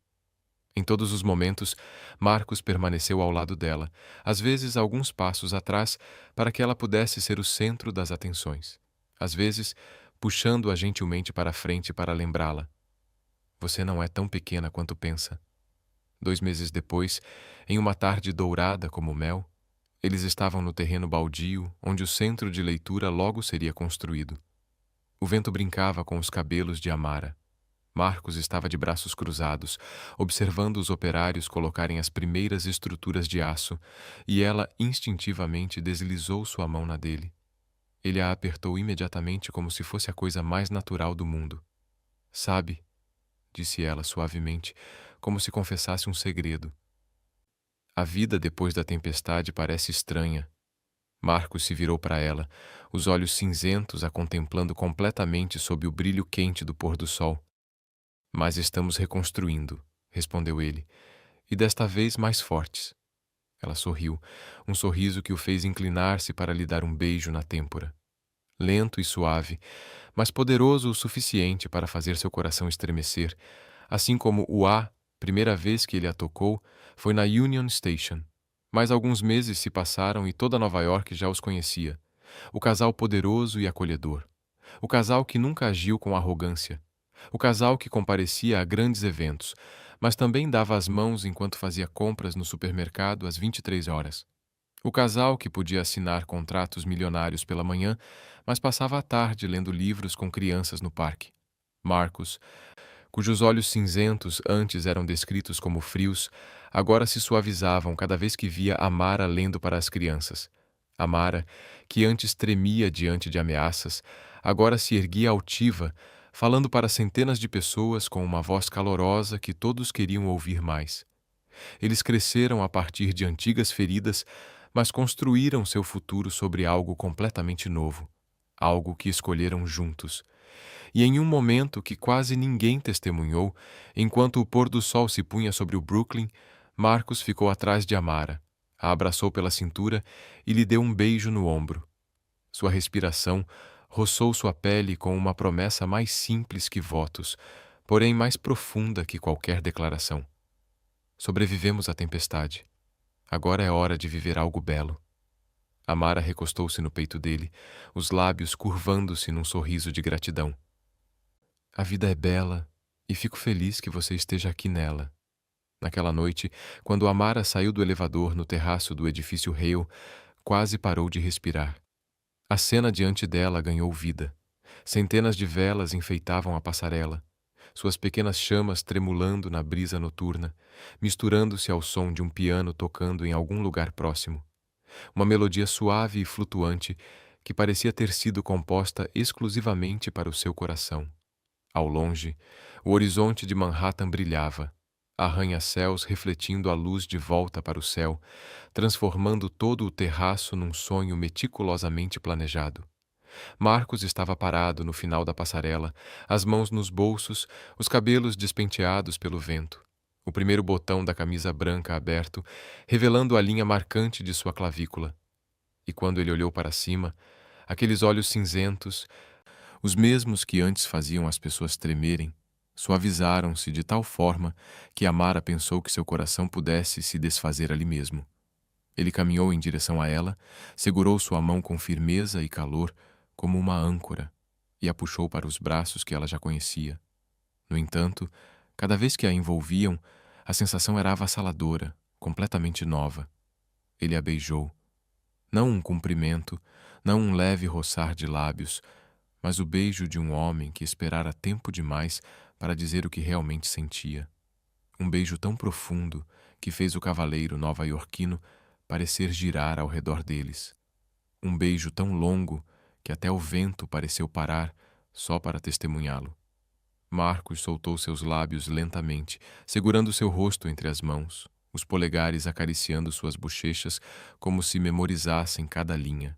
Em todos os momentos, Marcos permaneceu ao lado dela, às vezes alguns passos atrás, para que ela pudesse ser o centro das atenções. Às vezes, puxando-a gentilmente para a frente para lembrá-la: "Você não é tão pequena quanto pensa." 2 meses depois, em uma tarde dourada como mel, eles estavam no terreno baldio, onde o centro de leitura logo seria construído. O vento brincava com os cabelos de Amara. Marcos estava de braços cruzados, observando os operários colocarem as primeiras estruturas de aço, e ela instintivamente deslizou sua mão na dele. Ele a apertou imediatamente como se fosse a coisa mais natural do mundo. "Sabe", disse ela suavemente, como se confessasse um segredo, "a vida depois da tempestade parece estranha." Marcos se virou para ela, os olhos cinzentos a contemplando completamente sob o brilho quente do pôr do sol. "Mas estamos reconstruindo", respondeu ele, "e desta vez mais fortes." Ela sorriu, um sorriso que o fez inclinar-se para lhe dar um beijo na têmpora. Lento e suave, mas poderoso o suficiente para fazer seu coração estremecer, assim como o A, primeira vez que ele a tocou, foi na Union Station. Mas alguns meses se passaram e toda Nova York já os conhecia. O casal poderoso e acolhedor. O casal que nunca agiu com arrogância. O casal que comparecia a grandes eventos, mas também dava as mãos enquanto fazia compras no supermercado às 23 horas. O casal que podia assinar contratos milionários pela manhã, mas passava a tarde lendo livros com crianças no parque. Marcos, cujos olhos cinzentos antes eram descritos como frios, agora se suavizavam cada vez que via Amara lendo para as crianças. Amara, que antes tremia diante de ameaças, agora se erguia altiva, falando para centenas de pessoas com uma voz calorosa que todos queriam ouvir mais. Eles cresceram a partir de antigas feridas, mas construíram seu futuro sobre algo completamente novo, algo que escolheram juntos. E em um momento que quase ninguém testemunhou, enquanto o pôr do sol se punha sobre o Brooklyn, Marcos ficou atrás de Amara, a abraçou pela cintura e lhe deu um beijo no ombro. Sua respiração roçou sua pele com uma promessa mais simples que votos, porém mais profunda que qualquer declaração. Sobrevivemos à tempestade. Agora é hora de viver algo belo. Amara recostou-se no peito dele, os lábios curvando-se num sorriso de gratidão. A vida é bela e fico feliz que você esteja aqui nela. Naquela noite, quando Amara saiu do elevador no terraço do edifício Hale, quase parou de respirar. A cena diante dela ganhou vida. Centenas de velas enfeitavam a passarela, suas pequenas chamas tremulando na brisa noturna, misturando-se ao som de um piano tocando em algum lugar próximo. Uma melodia suave e flutuante que parecia ter sido composta exclusivamente para o seu coração. Ao longe, o horizonte de Manhattan brilhava, arranha-céus refletindo a luz de volta para o céu, transformando todo o terraço num sonho meticulosamente planejado. Marcos estava parado no final da passarela, as mãos nos bolsos, os cabelos despenteados pelo vento, o primeiro botão da camisa branca aberto, revelando a linha marcante de sua clavícula. E quando ele olhou para cima, aqueles olhos cinzentos, os mesmos que antes faziam as pessoas tremerem, suavizaram-se de tal forma que Amara pensou que seu coração pudesse se desfazer ali mesmo. Ele caminhou em direção a ela, segurou sua mão com firmeza e calor, como uma âncora, e a puxou para os braços que ela já conhecia. No entanto, cada vez que a envolviam, a sensação era avassaladora, completamente nova. Ele a beijou. Não um cumprimento, não um leve roçar de lábios, mas o beijo de um homem que esperara tempo demais para dizer o que realmente sentia. Um beijo tão profundo que fez o cavaleiro nova-iorquino parecer girar ao redor deles. Um beijo tão longo que até o vento pareceu parar só para testemunhá-lo. Marcos soltou seus lábios lentamente, segurando seu rosto entre as mãos, os polegares acariciando suas bochechas como se memorizassem cada linha.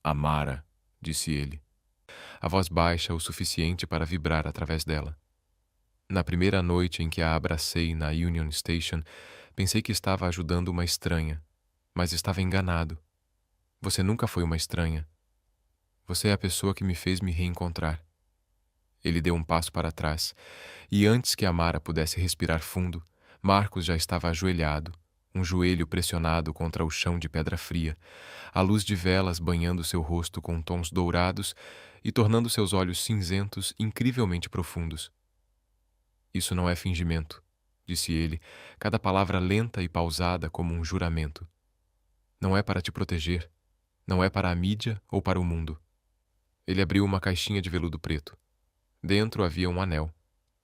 Amara, disse ele, a voz baixa o suficiente para vibrar através dela. Na primeira noite em que a abracei na Union Station, pensei que estava ajudando uma estranha, mas estava enganado. Você nunca foi uma estranha. Você é a pessoa que me fez me reencontrar. Ele deu um passo para trás, e antes que Amara pudesse respirar fundo, Marcos já estava ajoelhado, um joelho pressionado contra o chão de pedra fria, a luz de velas banhando seu rosto com tons dourados e tornando seus olhos cinzentos incrivelmente profundos. Isso não é fingimento, disse ele, cada palavra lenta e pausada como um juramento. Não é para te proteger, não é para a mídia ou para o mundo. Ele abriu uma caixinha de veludo preto. Dentro havia um anel.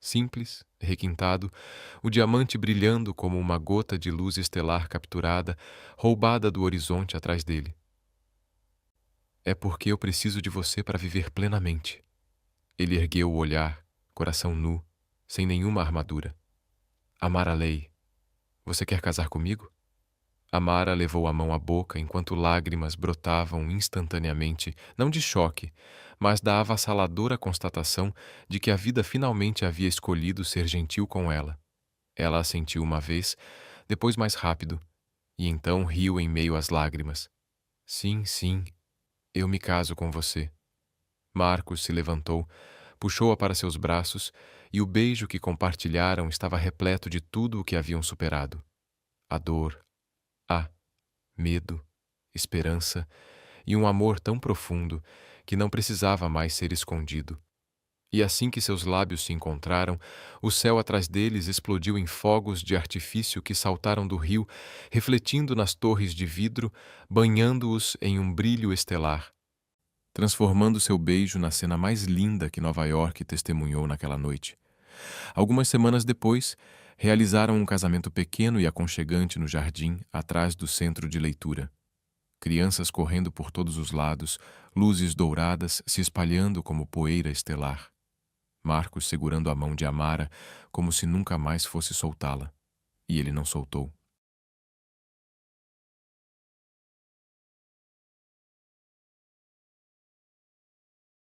Simples, requintado, o diamante brilhando como uma gota de luz estelar capturada, roubada do horizonte atrás dele. É porque eu preciso de você para viver plenamente. Ele ergueu o olhar, coração nu, sem nenhuma armadura. Amara Leigh, você quer casar comigo? Amara levou a mão à boca enquanto lágrimas brotavam instantaneamente, não de choque, mas da avassaladora constatação de que a vida finalmente havia escolhido ser gentil com ela. Ela assentiu uma vez, depois mais rápido, e então riu em meio às lágrimas. Sim, sim, eu me caso com você. Marcos se levantou, puxou-a para seus braços, e o beijo que compartilharam estava repleto de tudo o que haviam superado. A dor, medo, esperança e um amor tão profundo que não precisava mais ser escondido. E assim que seus lábios se encontraram, o céu atrás deles explodiu em fogos de artifício que saltaram do rio, refletindo nas torres de vidro, banhando-os em um brilho estelar, transformando seu beijo na cena mais linda que Nova York testemunhou naquela noite. Algumas semanas depois, realizaram um casamento pequeno e aconchegante no jardim, atrás do centro de leitura. Crianças correndo por todos os lados, luzes douradas se espalhando como poeira estelar. Marcos segurando a mão de Amara como se nunca mais fosse soltá-la. E ele não soltou.